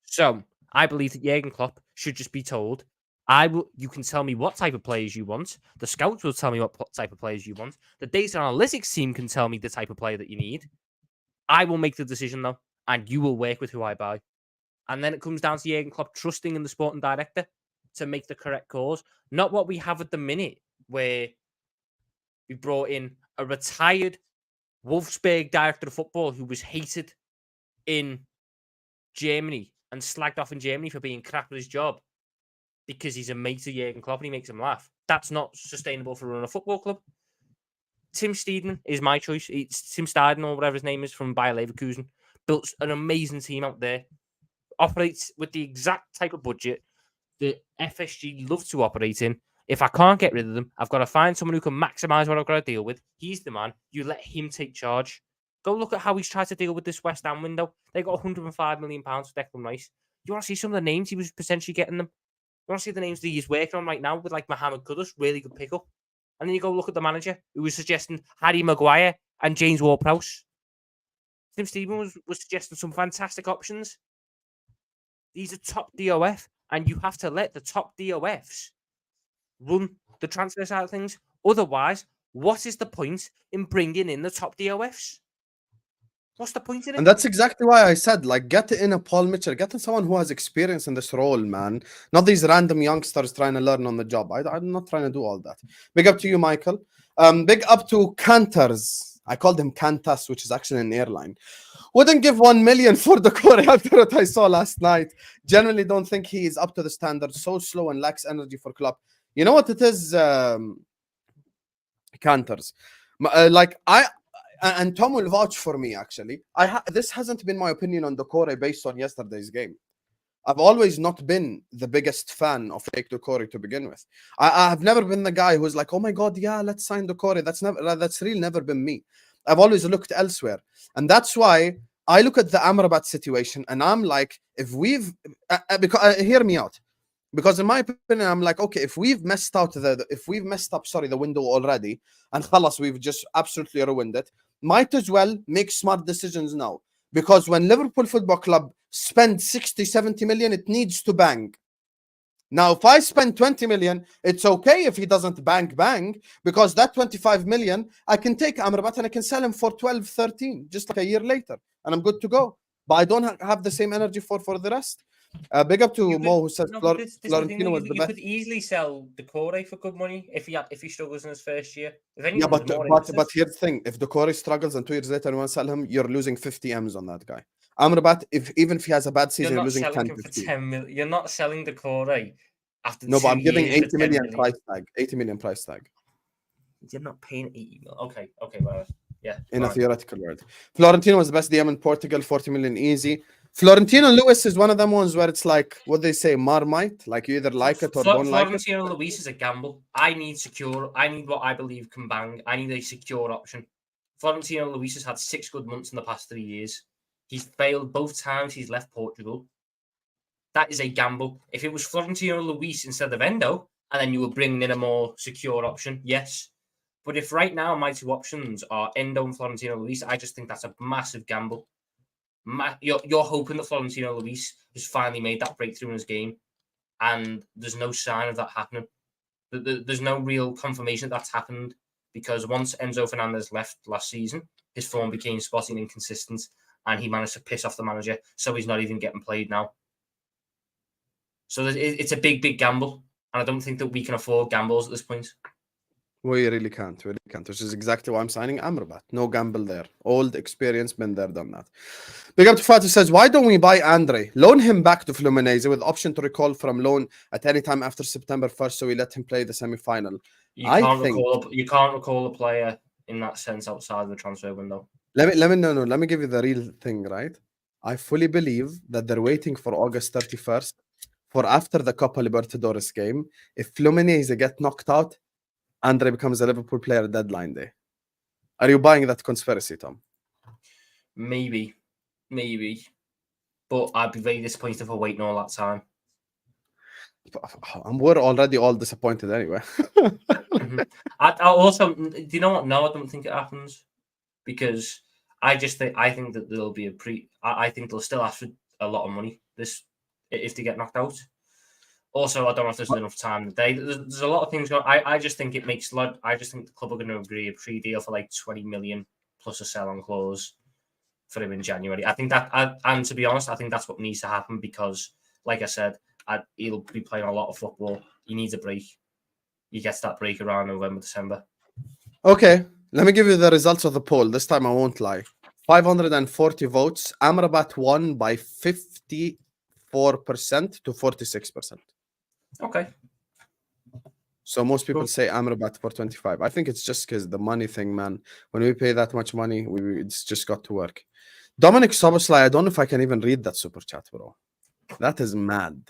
So, I believe that Jurgen Klopp should just be told, you can tell me what type of players you want. The scouts will tell me what type of players you want. The data analytics team can tell me the type of player that you need. I will make the decision, though. and you will work with who I buy. And then it comes down to Jurgen Klopp trusting in the sporting director to make the correct calls. Not what we have at the minute, where we brought in a retired Wolfsburg director of football who was hated in Germany and slagged off in Germany for being crap at his job because he's a mate of Jurgen Klopp and he makes him laugh. That's not sustainable for running a football club. Tim Steedman is my choice. It's Tim Steidman or whatever his name is from Bayer Leverkusen. Built an amazing team out there. Operates with the exact type of budget that FSG love to operate in. If I can't get rid of them, I've got to find someone who can maximise what I've got to deal with. He's the man. You let him take charge. Go look at how he's tried to deal with this West Ham window. They got £105 million for Declan Rice. You want to see some of the names he was potentially getting them? You want to see the names that he's working on right now with like Mohamed Kudus, really good pickup. And then you go look at the manager who was suggesting Harry Maguire and James Ward-Prowse. Tim Steedman was suggesting some fantastic options. These are top DOF, and you have to let the top DOFs run the transfer side of things. Otherwise, what is the point in bringing in the top DOFs? What's the point in it? And that's exactly why I said, like, get in a Paul Mitchell, get in someone who has experience in this role, man. Not these random youngsters trying to learn on the job. I'm not trying to do all that. Big up to you, Michael. Big up to Canters. I called him Cantas, which is actually an airline. Wouldn't give 1 million for Doucoure after what I saw last night. Generally don't think he is up to the standard. So slow and lacks energy for Klopp. You know what it is, Canters? And Tom will vouch for me, actually. This hasn't been my opinion on Doucoure based on yesterday's game. I've always not been the biggest fan of fake Doucoure to begin with. I have never been the guy who's like, oh my God, yeah, let's sign Doucoure. That's really never been me. I've always looked elsewhere. And that's why I look at the Amrabat situation and I'm like, if we've... hear me out. Because in my opinion, I'm like, okay, if we've messed up, the window already, and khalas, we've just absolutely ruined it, might as well make smart decisions now. Because when Liverpool Football Club spend 60, 70 million, it needs to bang. Now, if I spend 20 million, it's okay if he doesn't bang, because that 25 million, I can take Amrabat and I can sell him for 12, 13, just like a year later, and I'm good to go. But I don't have the same energy for the rest. Big up to Mo, who says Florentino was the best. You could easily sell Doucoure for good money if he struggles in his first year. Yeah, but here's the thing: if Doucoure struggles and 2 years later you want to sell him, you're losing 50 M's on that guy. Amrabat, even if he has a bad season, you're losing 10. For 10 million. You're not selling Doucoure after no, but I'm giving 80 million, million price tag. 80 million price tag. You're not paying 80 million. Okay, well, yeah. In a theoretical world, Florentino was the best DM in Portugal, 40 million easy. Florentino Luis is one of them ones where it's like, what they say, Marmite, like you either like it or don't like it. Florentino Luis is a gamble. I need what I believe can bang. I need a secure option. Florentino Luis has had 6 good months in the past 3 years. He's failed both times he's left Portugal. That is a gamble. If it was Florentino Luis instead of Endo, and then you were bringing in a more secure option, yes. But if right now my 2 options are Endo and Florentino Luis, I just think that's a massive gamble. You're hoping that Florentino Luis has finally made that breakthrough in his game, and there's no sign of that happening. There's no real confirmation that's happened, because once Enzo Fernandez left last season, his form became spotty and inconsistent, and he managed to piss off the manager, so he's not even getting played now. So it's a big gamble, and I don't think that we can afford gambles at this point. We really can't, which is exactly why I'm signing Amrabat. No gamble there. Old experience, been there, done that. Big up to Fatih says, why don't we buy Andre? Loan him back to Fluminense with option to recall from loan at any time after September 1st, so we let him play the semi-final. You can't recall a player in that sense outside of the transfer window. Let me give you the real thing, right? I fully believe that they're waiting for August 31st for after the Copa Libertadores game. If Fluminense get knocked out, Andre becomes a Liverpool player deadline day. Are you buying that conspiracy, Tom? Maybe. But I'd be very disappointed for waiting all that time. We're already all disappointed anyway. I also, do you know what? No, I don't think it happens, because I think that there'll be I think they'll still ask for a lot of money if they get knocked out. Also, I don't know if there's enough time today. There's a lot of things going. I just think it makes I just think the club are going to agree a pre-deal for like 20 million plus a sell-on clause, for him in January. I think that, and to be honest, I think that's what needs to happen because, like I said, he'll be playing a lot of football. He needs a break. He gets that break around November, December. Okay, let me give you the results of the poll. This time I won't lie. 540 votes. Amrabat won by 54% to 46%. Okay. So most people Cool. say Amrabat for 25. I think it's just because the money thing, man. When we pay that much money, it's just got to work. Dominic Soboslai, I don't know if I can even read that super chat, bro. That is mad.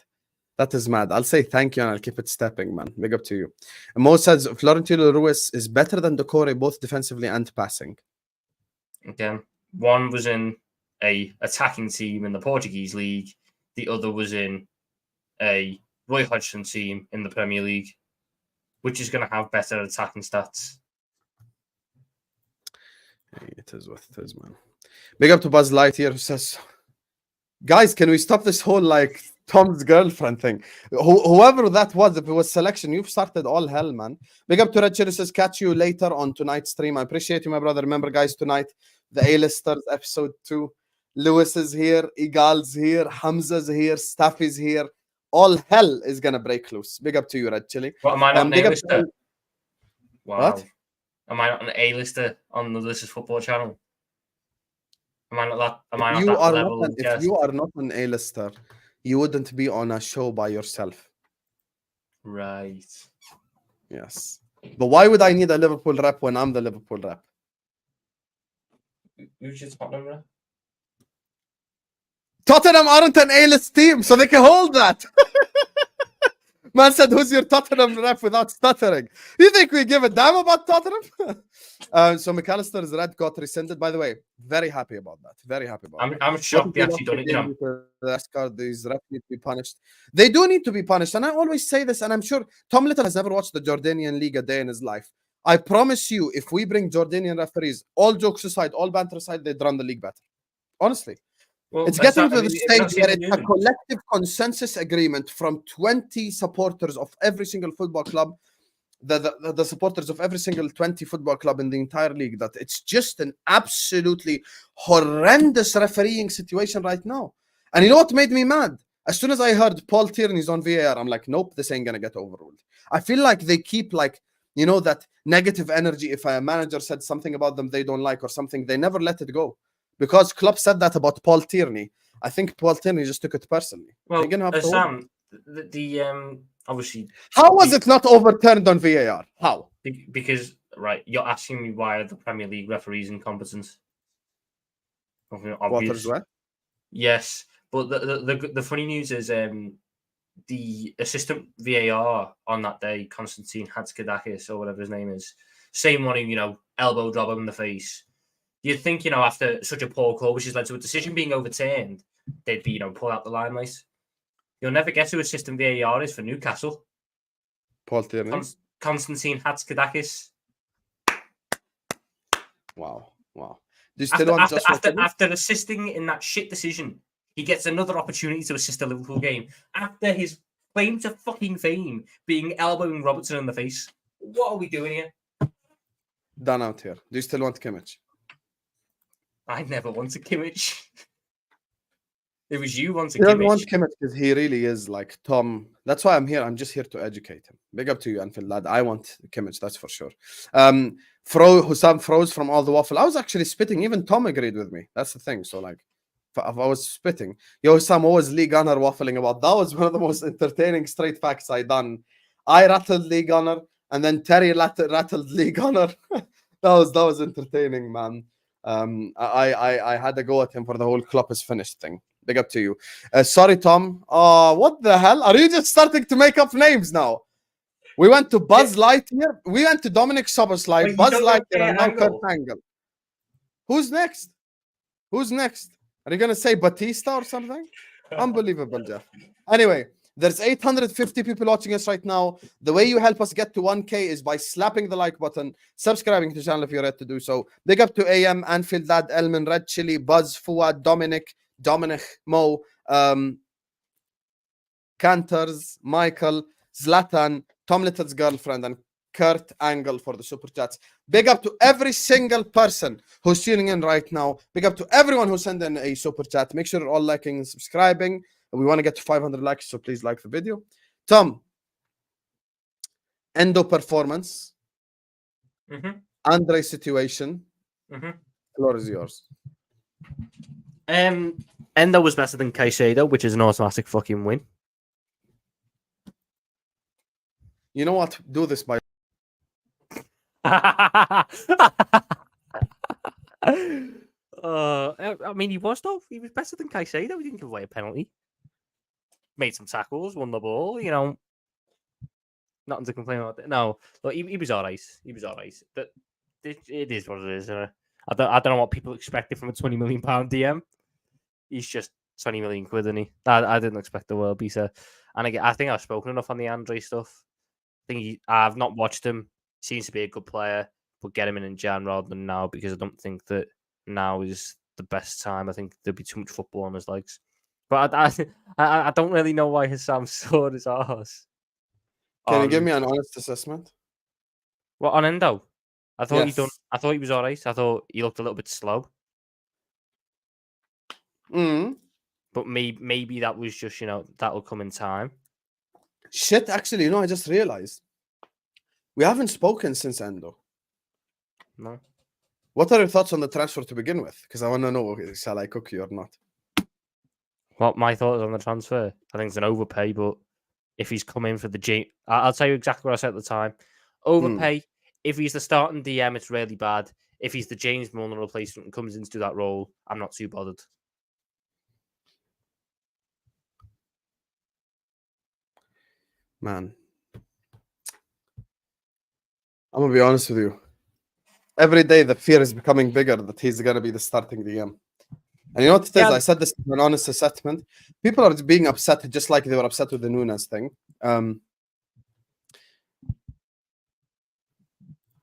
That is mad. I'll say thank you and I'll keep it stepping, man. Big up to you. And Mo says Florentino Ruiz is better than Doucoure both defensively and passing. Again, one was in a attacking team in the Portuguese league. The other was in a Roy Hodgson team in the Premier League, which is going to have better attacking stats. Hey, it is what it is, man. Big up to Buzz Lightyear who says, guys, can we stop this whole like Tom's girlfriend thing? Whoever that was, if it was selection, you've started all hell, man. Big up to Red Chili says, catch you later on tonight's stream. I appreciate you, my brother. Remember, guys, tonight, the A-listers, episode 2. Lewis is here, Igal's here, Hamza's here, Staffy's here. All hell is going to break loose. Big up to you, Red Chili. What, am I not an A-lister? Wow. What? Am I not an A-lister on the This Is Football channel? Am I not that? If you are not an A-lister, you wouldn't be on a show by yourself. Right. Yes. But why would I need a Liverpool rep when I'm the Liverpool rep? Who's your Tottenham rep? Tottenham aren't an A-list team, so they can hold that. Man said, who's your Tottenham rep without stuttering? You think we give a damn about Tottenham? So McAllister's red got rescinded. By the way, very happy about that. Very happy about that. I'm shocked they actually done it, you know. These refs need to be punished. They do need to be punished. And I always say this, and I'm sure Tom Little has never watched the Jordanian League a day in his life. I promise you, if we bring Jordanian referees, all jokes aside, all banter aside, they'd run the league better. Honestly. Well, it's getting to the stage where it's a collective consensus agreement from 20 supporters of every single football club, the supporters of every single 20 football club in the entire league, that it's just an absolutely horrendous refereeing situation right now. And you know what made me mad? As soon as I heard Paul Tierney's on VAR, I'm like, nope, this ain't going to get overruled. I feel like they keep like, you know, that negative energy. If a manager said something about them they don't like or something, they never let it go. Because Klopp said that about Paul Tierney. I think Paul Tierney just took it personally. Well, Sam, obviously... How was it not overturned on VAR? How? Because, right, you're asking me why are the Premier League referees incompetent? Waters wet? Yes, but the funny news is the assistant VAR on that day, Konstantin Hadskadakis, or whatever his name is, same one who, you know, elbow drop him in the face. You'd think, you know, after such a poor call, which has led to a decision being overturned, they'd be, you know, pulled out the limelight. You'll never get who assistant VAR is for Newcastle. Paul Tierney. Konstantin Hadskadakis. Wow. After assisting in that shit decision, he gets another opportunity to assist a Liverpool game. After his claim to fucking fame being elbowing Robertson in the face. What are we doing here? Done out here. Do you still want Kimmich? I never wanted Kimmich. It was you wanted Kimmich. I don't want Kimmich because he really is like Tom. That's why I'm here. I'm just here to educate him. Big up to you, Anfield lad. I want Kimmich, that's for sure. Husam froze from all the waffle. I was actually spitting. Even Tom agreed with me. That's the thing. So like, if I was spitting. Yo, Husam, what was Lee Gunner waffling about? That was one of the most entertaining straight facts I done. I rattled Lee Gunner, and then Terry rattled Lee Gunner. that was entertaining, man. I had to go at him for the whole Klopp is finished thing. Big up to you. Sorry, Tom. What the hell? Are you just starting to make up names now? We went to Buzz Lightyear. We went to Dominic Soboslai, Buzz Lightyear, and now Kurt Angle. Who's next? Who's next? Are you going to say Batista or something? Unbelievable, Jeff. Anyway, there's 850 people watching us right now. The way you help us get to 1K is by slapping the like button, subscribing to the channel if you're ready to do so. Big up to AM, Anfield Dad, Elman, Red Chili, Buzz, Fuad, Dominic, Mo, Canters, Michael, Zlatan, Tom Little's girlfriend, and Kurt Angle for the super chats. Big up to every single person who's tuning in right now. Big up to everyone who sent in a super chat. Make sure you're all liking and subscribing. And we want to get to 500 likes, so please like the video. Tom, Endo performance, Andre situation. Floor is yours. Endo was better than Caicedo, which is an automatic fucking win. You know what? Do this by. I mean, he was though. He was better than Caicedo. He didn't give away a penalty. Made some tackles, won the ball. You know, nothing to complain about. No, look, he was alright. He was alright. But it is what it is. I don't know what people expected from a £20 million DM. He's just 20 million quid, isn't he? I didn't expect the world beater. And again, I think I've spoken enough on the Andre stuff. I've not watched him. Seems to be a good player, but get him in Jan rather than now, because I don't think that now is the best time. I think there'll be too much football on his legs. But I don't really know why Husam scored his arse. Can you give me an honest assessment? What, on Endo? I thought Yes. I thought he was alright. I thought he looked a little bit slow. But maybe that was just, that'll come in time. Shit, actually, I just realized we haven't spoken since Endo. No. What are your thoughts on the transfer to begin with? Because I want to know, shall I cook you or not? What my thoughts on the transfer? I think it's an overpay, but if he's come in for the I'll tell you exactly what I said at the time. Overpay. If he's the starting DM, it's really bad. If he's the James Milner replacement and comes in to do that role, I'm not too bothered. Man, I'm going to be honest with you. Every day the fear is becoming bigger that he's going to be the starting DM. And you know what it is? I said this in an honest assessment. People are being upset just like they were upset with the Nunes thing.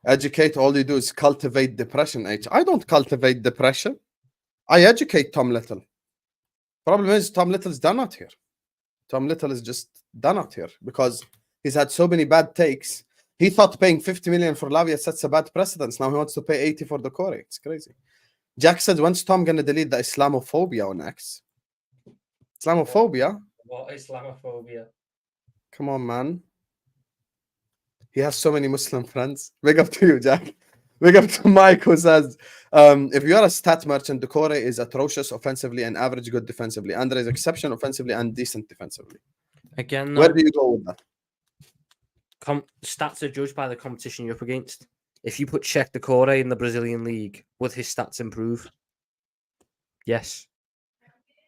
Educate, all you do is cultivate depression, H. I don't cultivate depression. I educate Tom Little. Problem is, Tom Little's done out here. Tom Little is just done out here because he's had so many bad takes. He thought paying 50 million for Lavia sets a bad precedence. Now he wants to pay 80 for Doucoure. It's crazy. Jack said, when's Tom going to delete the Islamophobia on X? Islamophobia? What Islamophobia? Come on, man. He has so many Muslim friends. Big up to you, Jack. Big up to Mike, who says, if you are a stat merchant, Doucoure is atrocious offensively and average good defensively. Andre is exceptional offensively and decent defensively. Again, where do you go with that? Stats are judged by the competition you're up against. If you put Doucoure in the Brazilian league, would his stats improve? Yes.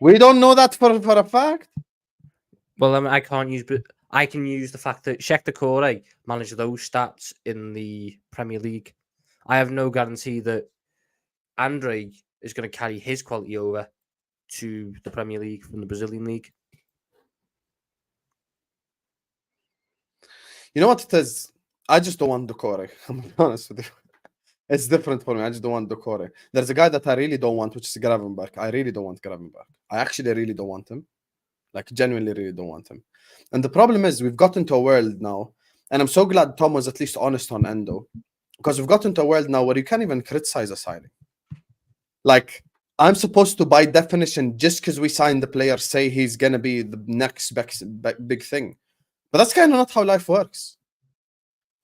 We don't know that for a fact. Well, I mean, I can use the fact that Doucoure managed those stats in the Premier League. I have no guarantee that Andre is going to carry his quality over to the Premier League from the Brazilian league. You know what it is? I just don't want Doucoure. I'm going to be honest with you. It's different for me. I just don't want Doucoure. There's a guy that I really don't want, which is Gravenberg. I really don't want Gravenberg. I actually really don't want him. Like, genuinely really don't want him. And the problem is, we've gotten to a world now, and I'm so glad Tom was at least honest on Endo, because we've gotten to a world now where you can't even criticize a signing. Like, I'm supposed to, by definition, just because we signed the player, say he's going to be the next big thing. But that's kind of not how life works.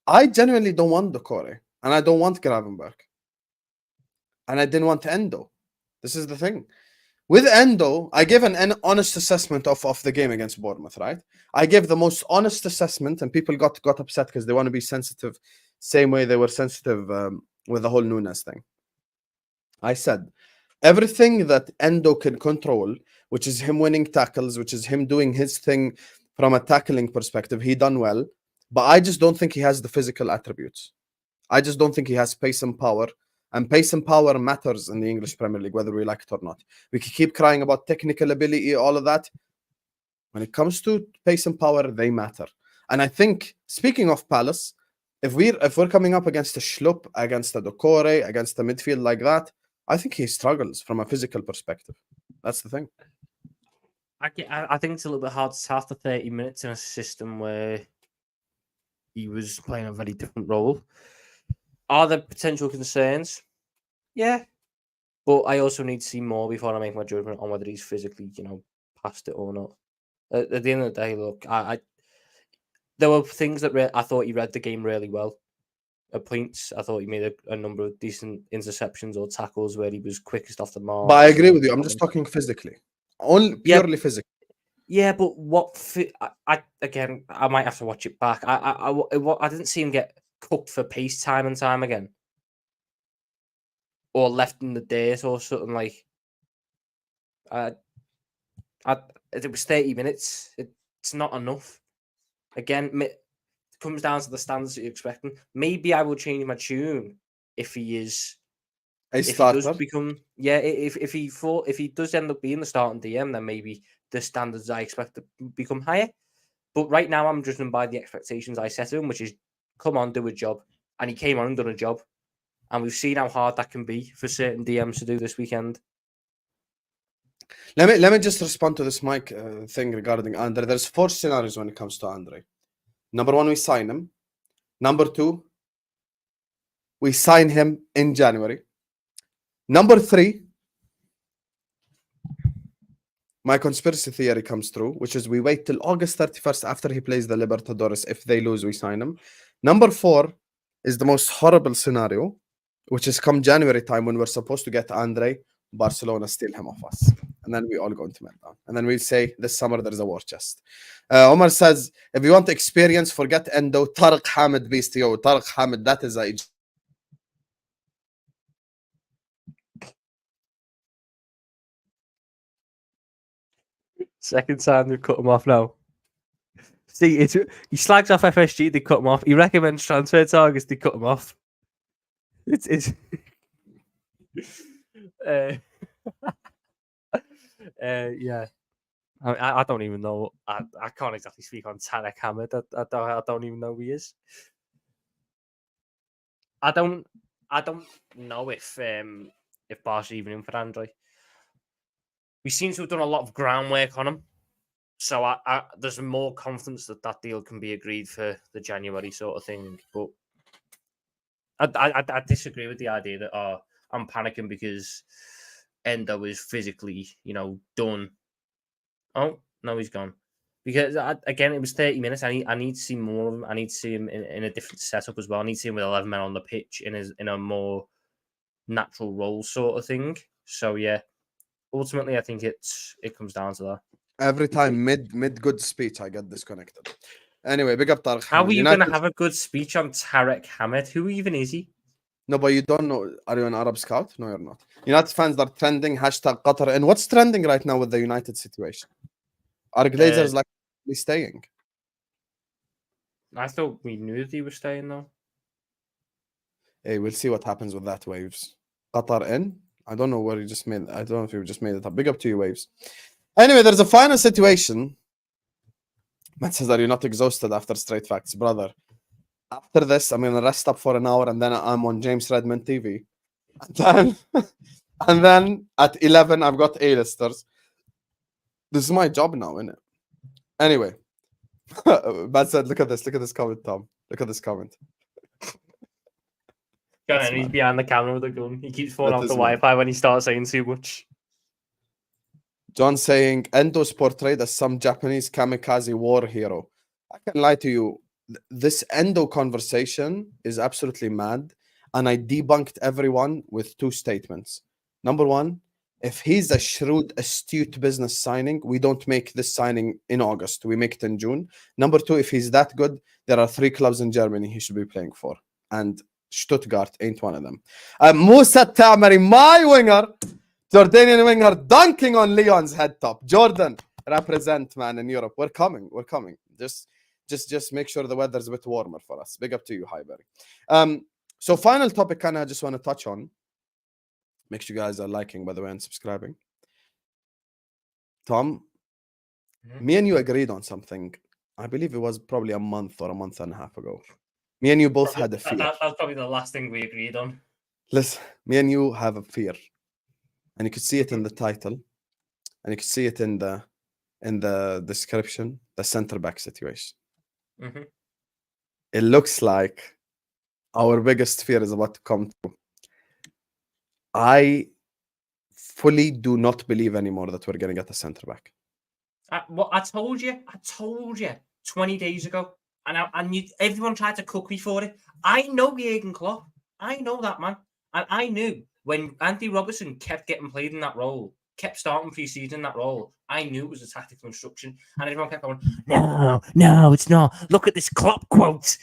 I genuinely don't want Doucoure, and I don't want Gravenberg. And I didn't want Endo. This is the thing. With Endo, I gave an honest assessment of the game against Bournemouth, right? I gave the most honest assessment, and people got upset because they want to be sensitive, same way they were sensitive with the whole Nunes thing. I said, everything that Endo can control, which is him winning tackles, which is him doing his thing from a tackling perspective, he done well. But I just don't think he has the physical attributes. I just don't think he has pace and power. And pace and power matters in the English Premier League, whether we like it or not. We can keep crying about technical ability, all of that. When it comes to pace and power, they matter. And I think, speaking of Palace, if we're coming up against a Schlupp, against a Doucoure, against a midfield like that, I think he struggles from a physical perspective. That's the thing. I think it's a little bit hard to start after 30 minutes in a system where he was playing a very different role. Are there potential concerns? Yeah. But I also need to see more before I make my judgment on whether he's physically, past it or not. At the end of the day, look, there were things that I thought he read the game really well. At points, I thought he made a number of decent interceptions or tackles where he was quickest off the mark. But I agree with you. I'm just talking physically, only purely physically. Yeah, but again, I might have to watch it back. I didn't see him get cooked for pace time and time again, or left in the dirt or something like. It was 30 minutes. It's not enough. Again, it comes down to the standards that you're expecting. Maybe I will change my tune if he is a starter. He does become, if he does end up being the starting DM, then maybe the standards I expect to become higher. But right now, I'm judging by the expectations I set him, which is come on, do a job, and he came on and done a job, and we've seen how hard that can be for certain DMs to do this weekend. Let me just respond to this Mike thing regarding Andre. There's 4 scenarios when it comes to Andre. Number 1, we sign him. Number 2, we sign him in January. Number 3, my conspiracy theory comes through, which is we wait till August 31st after he plays the Libertadores. If they lose, we sign him. Number 4 is the most horrible scenario, which is come January time when we're supposed to get Andre, Barcelona steal him off us. And then we all go into meltdown. And then we'll say, this summer there's a war chest. Omar says, if you want experience, forget Endo. Tariq Hamid beast, yo. Tariq Hamid, that is a... Second time they've cut him off now. See, he slags off FSG, they cut him off. He recommends transfer targets, they cut him off. It's yeah. I don't even know. I can't exactly speak on Tarek Hamid. I don't even know who he is. I don't know if Barca even in for Andre. We seem to have done a lot of groundwork on him, so there's more confidence that deal can be agreed for the January sort of thing. But I disagree with the idea that I'm panicking because Endo is physically, done. Oh no, he's gone. Because again, it was 30 minutes. I need to see more of him. I need to see him in a different setup as well. I need to see him with 11 men on the pitch in a more natural role sort of thing. So yeah, ultimately, I think it comes down to that. Every time mid good speech, I get disconnected. Anyway, big up Tariq. How are you going to have a good speech on Tarek Hamid? Who even is he? No, but you don't know. Are you an Arab scout? No, you're not. United fans are trending #Qatar. And what's trending right now with the United situation? Are Glazers likely staying? I thought we knew that he was staying though. Hey, we'll see what happens with that, Waves. Qatar in? I don't know where you just made. I don't know if you just made it up. Big up to you, Waves. Anyway, there's a final situation. Matt says, are you not exhausted after Straight Facts? Brother, after this, I'm going to rest up for an hour and then I'm on James Redmond TV. And then at 11, I've got A-listers. This is my job now, isn't it? Anyway, Matt said, look at this comment, Tom. Look at this comment. He's behind the camera with a gun. He keeps falling off the Wi-Fi when he starts saying too much. John saying, Endo's portrayed as some Japanese kamikaze war hero. I can't lie to you. This Endo conversation is absolutely mad. And I debunked everyone with 2 statements. Number 1, if he's a shrewd, astute business signing, we don't make this signing in August. We make it in June. Number 2, if he's that good, there are 3 clubs in Germany he should be playing for. And Stuttgart ain't one of them. Musa Tamari, my winger, Jordanian winger, dunking on Leon's head top. Jordan, represent, man, in Europe. We're coming. Just make sure the weather's a bit warmer for us. Big up to you, Highbury. So final topic I just want to touch on. Make sure you guys are liking, by the way, and subscribing. Tom, me and you agreed on something. I believe it was probably a month or a month and a half ago. Me and you both had a fear. That's probably the last thing we agreed on. Listen, me and you have a fear. And you could see it in the title. And you could see it in the description, the center back situation. it looks like our biggest fear is about to come true. I fully do not believe anymore that we're going to get a centre back. I told you 20 days ago, and everyone tried to cook me for it. I know Jurgen Klopp. I know that, man. And I knew when Andy Robertson kept getting played in that role, kept starting pre-season in that role, I knew it was a tactical instruction. And everyone kept going, no, it's not. Look at this Klopp quote.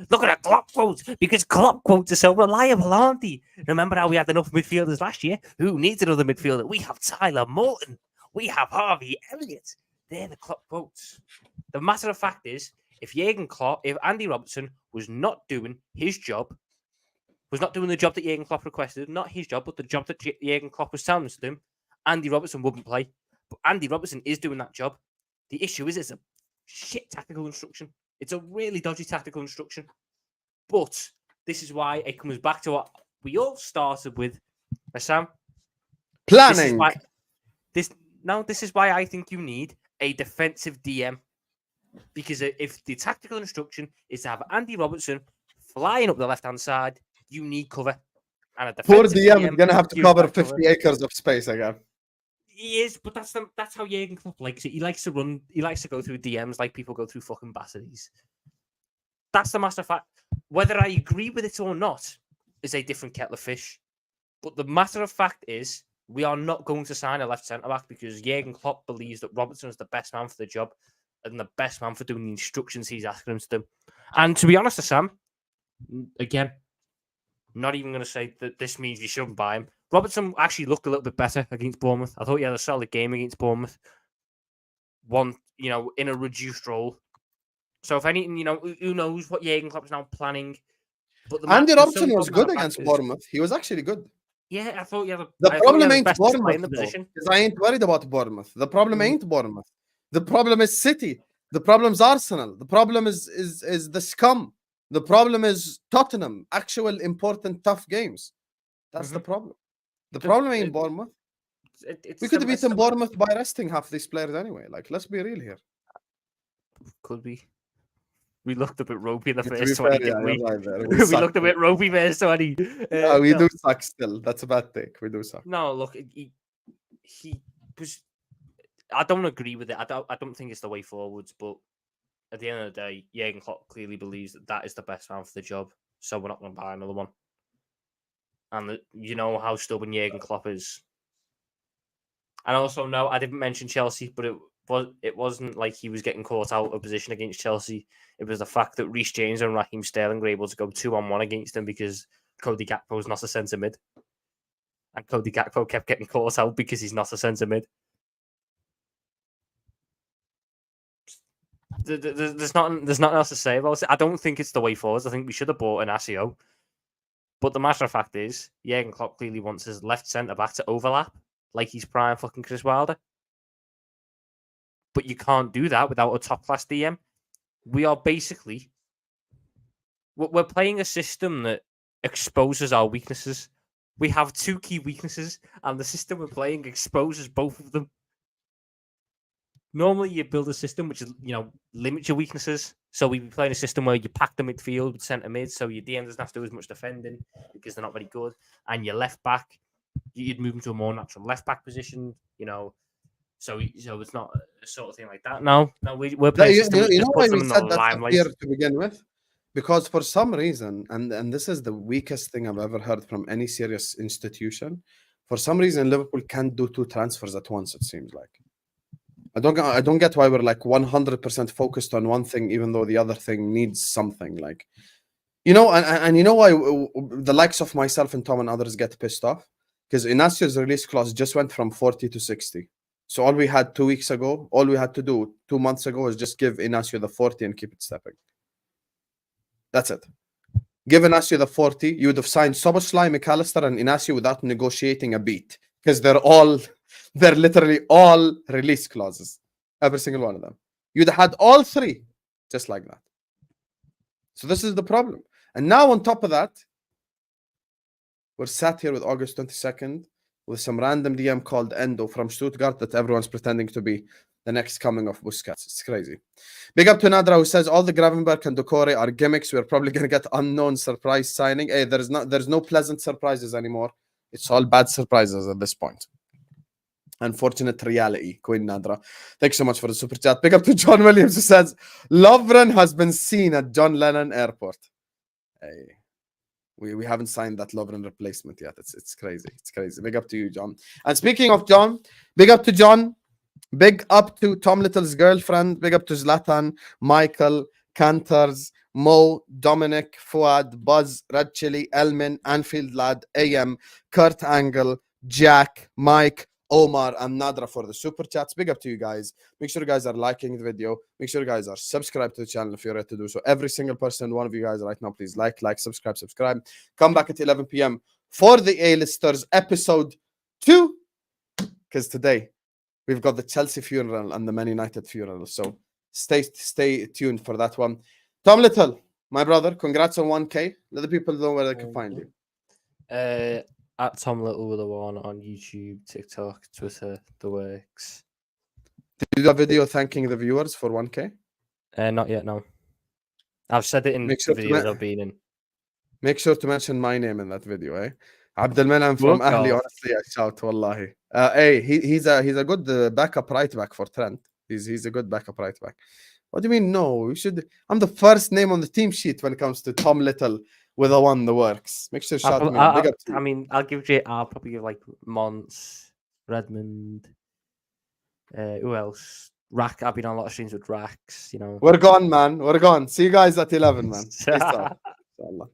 Look at that Klopp quote. Because Klopp quotes are so reliable, aren't they? Remember how we had enough midfielders last year? Who needs another midfielder? We have Tyler Morton. We have Harvey Elliott. They're the Klopp quotes. The matter of fact is, if Andy Robertson was not doing his job, was not doing the job that Jurgen Klopp requested, not his job, but the job that Jurgen Klopp was telling him to do, Andy Robertson wouldn't play. But Andy Robertson is doing that job. The issue is it's a shit tactical instruction. It's a really dodgy tactical instruction. But this is why it comes back to what we all started with, Sam. Planning. This is why I think you need a defensive DM. Because if the tactical instruction is to have Andy Robertson flying up the left-hand side, you need cover. And a Poor defensive DM is going to have to cover 50 cover. acres of space again. He is, but that's how Jurgen Klopp likes it. He likes to run. He likes to go through DMs like people go through fucking Bastardies. That's the master fact. Whether I agree with it or not is a different kettle of fish. But the matter of fact is, we are not going to sign a left centre back because Jurgen Klopp believes that Robertson is the best man for the job and the best man for doing the instructions he's asking him to do. And to be honest, Sam, again, not even going to say that this means you shouldn't buy him. Robertson actually looked a little bit better against Bournemouth. I thought he had a solid game against Bournemouth. One, in a reduced role. So if anything, who knows what Jurgen Klopp's now planning. But Andy Robertson was good against Bournemouth. He was actually good. Yeah, I thought you had the problem ain't Bournemouth, because I ain't worried about Bournemouth. The problem ain't Bournemouth. The problem is City. The problem is Arsenal. The problem is the scum. The problem is Tottenham. Actual important tough games. That's the problem. The problem ain't Bournemouth. We could have beaten Bournemouth by resting half these players anyway. Like, let's be real here. Could be. We looked a bit ropey in the first 20, didn't we? We looked a bit ropey first 20. Yeah, we do suck still. That's a bad take. We do suck. No, look, he was. I don't agree with it. I don't think it's the way forwards. But at the end of the day, Jurgen Klopp clearly believes that is the best man for the job. So we're not going to buy another one. And you know how stubborn Jurgen Klopp is. And also, no, I didn't mention Chelsea, but it wasn't like he was getting caught out of position against Chelsea. It was the fact that Reece James and Raheem Sterling were able to go 2-on-1 against him because Cody Gakpo is not a centre mid. And Cody Gakpo kept getting caught out because he's not a centre mid. There's nothing else to say about it. I don't think it's the way forward. I think we should have bought an Asio. But the matter of fact is, Jurgen Klopp clearly wants his left centre-back to overlap like he's prime fucking Chris Wilder. But you can't do that without a top-class DM. We are basically... We're playing a system that exposes our weaknesses. We have two key weaknesses, and the system we're playing exposes both of them. Normally, you build a system which limits your weaknesses. So we'd be playing a system where you pack the midfield with centre mid, so your DM doesn't have to do as much defending because they're not very good. And your left back, you'd move them to a more natural left back position. So it's not a sort of thing like that. No, we're playing a system which just puts them in the limelight to begin with. Because for some reason, and this is the weakest thing I've ever heard from any serious institution, for some reason Liverpool can't do two transfers at once. It seems like. I don't get why we're like 100% focused on one thing, even though the other thing needs something. Like, and you know why the likes of myself and Tom and others get pissed off? Because Inacio's release clause just went from 40 to 60. So all we had 2 weeks ago, all we had to do 2 months ago is just give Inacio the 40 and keep it stepping. That's it. Give Inacio the 40, you would have signed Szoboszlai, McAllister, and Inacio without negotiating a beat. Because they're literally all release clauses. Every single one of them. You'd have had all three just like that. So this is the problem. And now on top of that, we're sat here with August 22nd with some random DM called Endo from Stuttgart that everyone's pretending to be. the next coming of Busquets. It's crazy. Big up to Nadra, who says all the Gravenberg and Doucoure are gimmicks. We're probably going to get unknown surprise signing. Hey, there's no pleasant surprises anymore. It's all bad surprises at this point. Unfortunate reality, Queen Nadra. Thanks so much for the super chat. Big up to John Williams, who says Lovren has been seen at John Lennon Airport. Hey, we haven't signed that Lovren replacement yet. It's crazy. It's crazy. Big up to you, John. And speaking of John, big up to John. Big up to Tom Little's girlfriend. Big up to Zlatan, Michael, Cantors, Mo, Dominic, Fuad, Buzz, Red Chili, Elmin, Anfield Lad, AM, Kurt Angle, Jack, Mike, Omar, and Nadra for the super chats. Big up to you guys. Make sure you guys are liking the video. Make sure you guys are subscribed to the channel if you're ready to do so. Every single person, one of you guys right now, please like, subscribe. Come back at 11 p.m. for the A-Listers episode 2. Because today we've got the Chelsea funeral and the Man United funeral. So stay tuned for that one. Tom Little, my brother, congrats on 1K. Let the people know where they can find you. At Tom Little with a one on YouTube, TikTok, Twitter, the works. Did you do a video thanking the viewers for 1K? Not yet, no. I've said it in the videos I've been in. Make sure to mention my name in that video, eh? Abdelmenan from Ahli, honestly, I shout, wallahi. Hey, he's a good backup right back for Trent. He's a good backup right back. What do you mean, no? You should. I'm the first name on the team sheet when it comes to Tom Little with a one that works. Make sure to shout me. I mean, I'll probably give like Mons, Redmond. Who else? Rack. I've been on a lot of streams with Racks. You know. We're gone, man. We're gone. See you guys at 11, man. Peace out. Inshallah.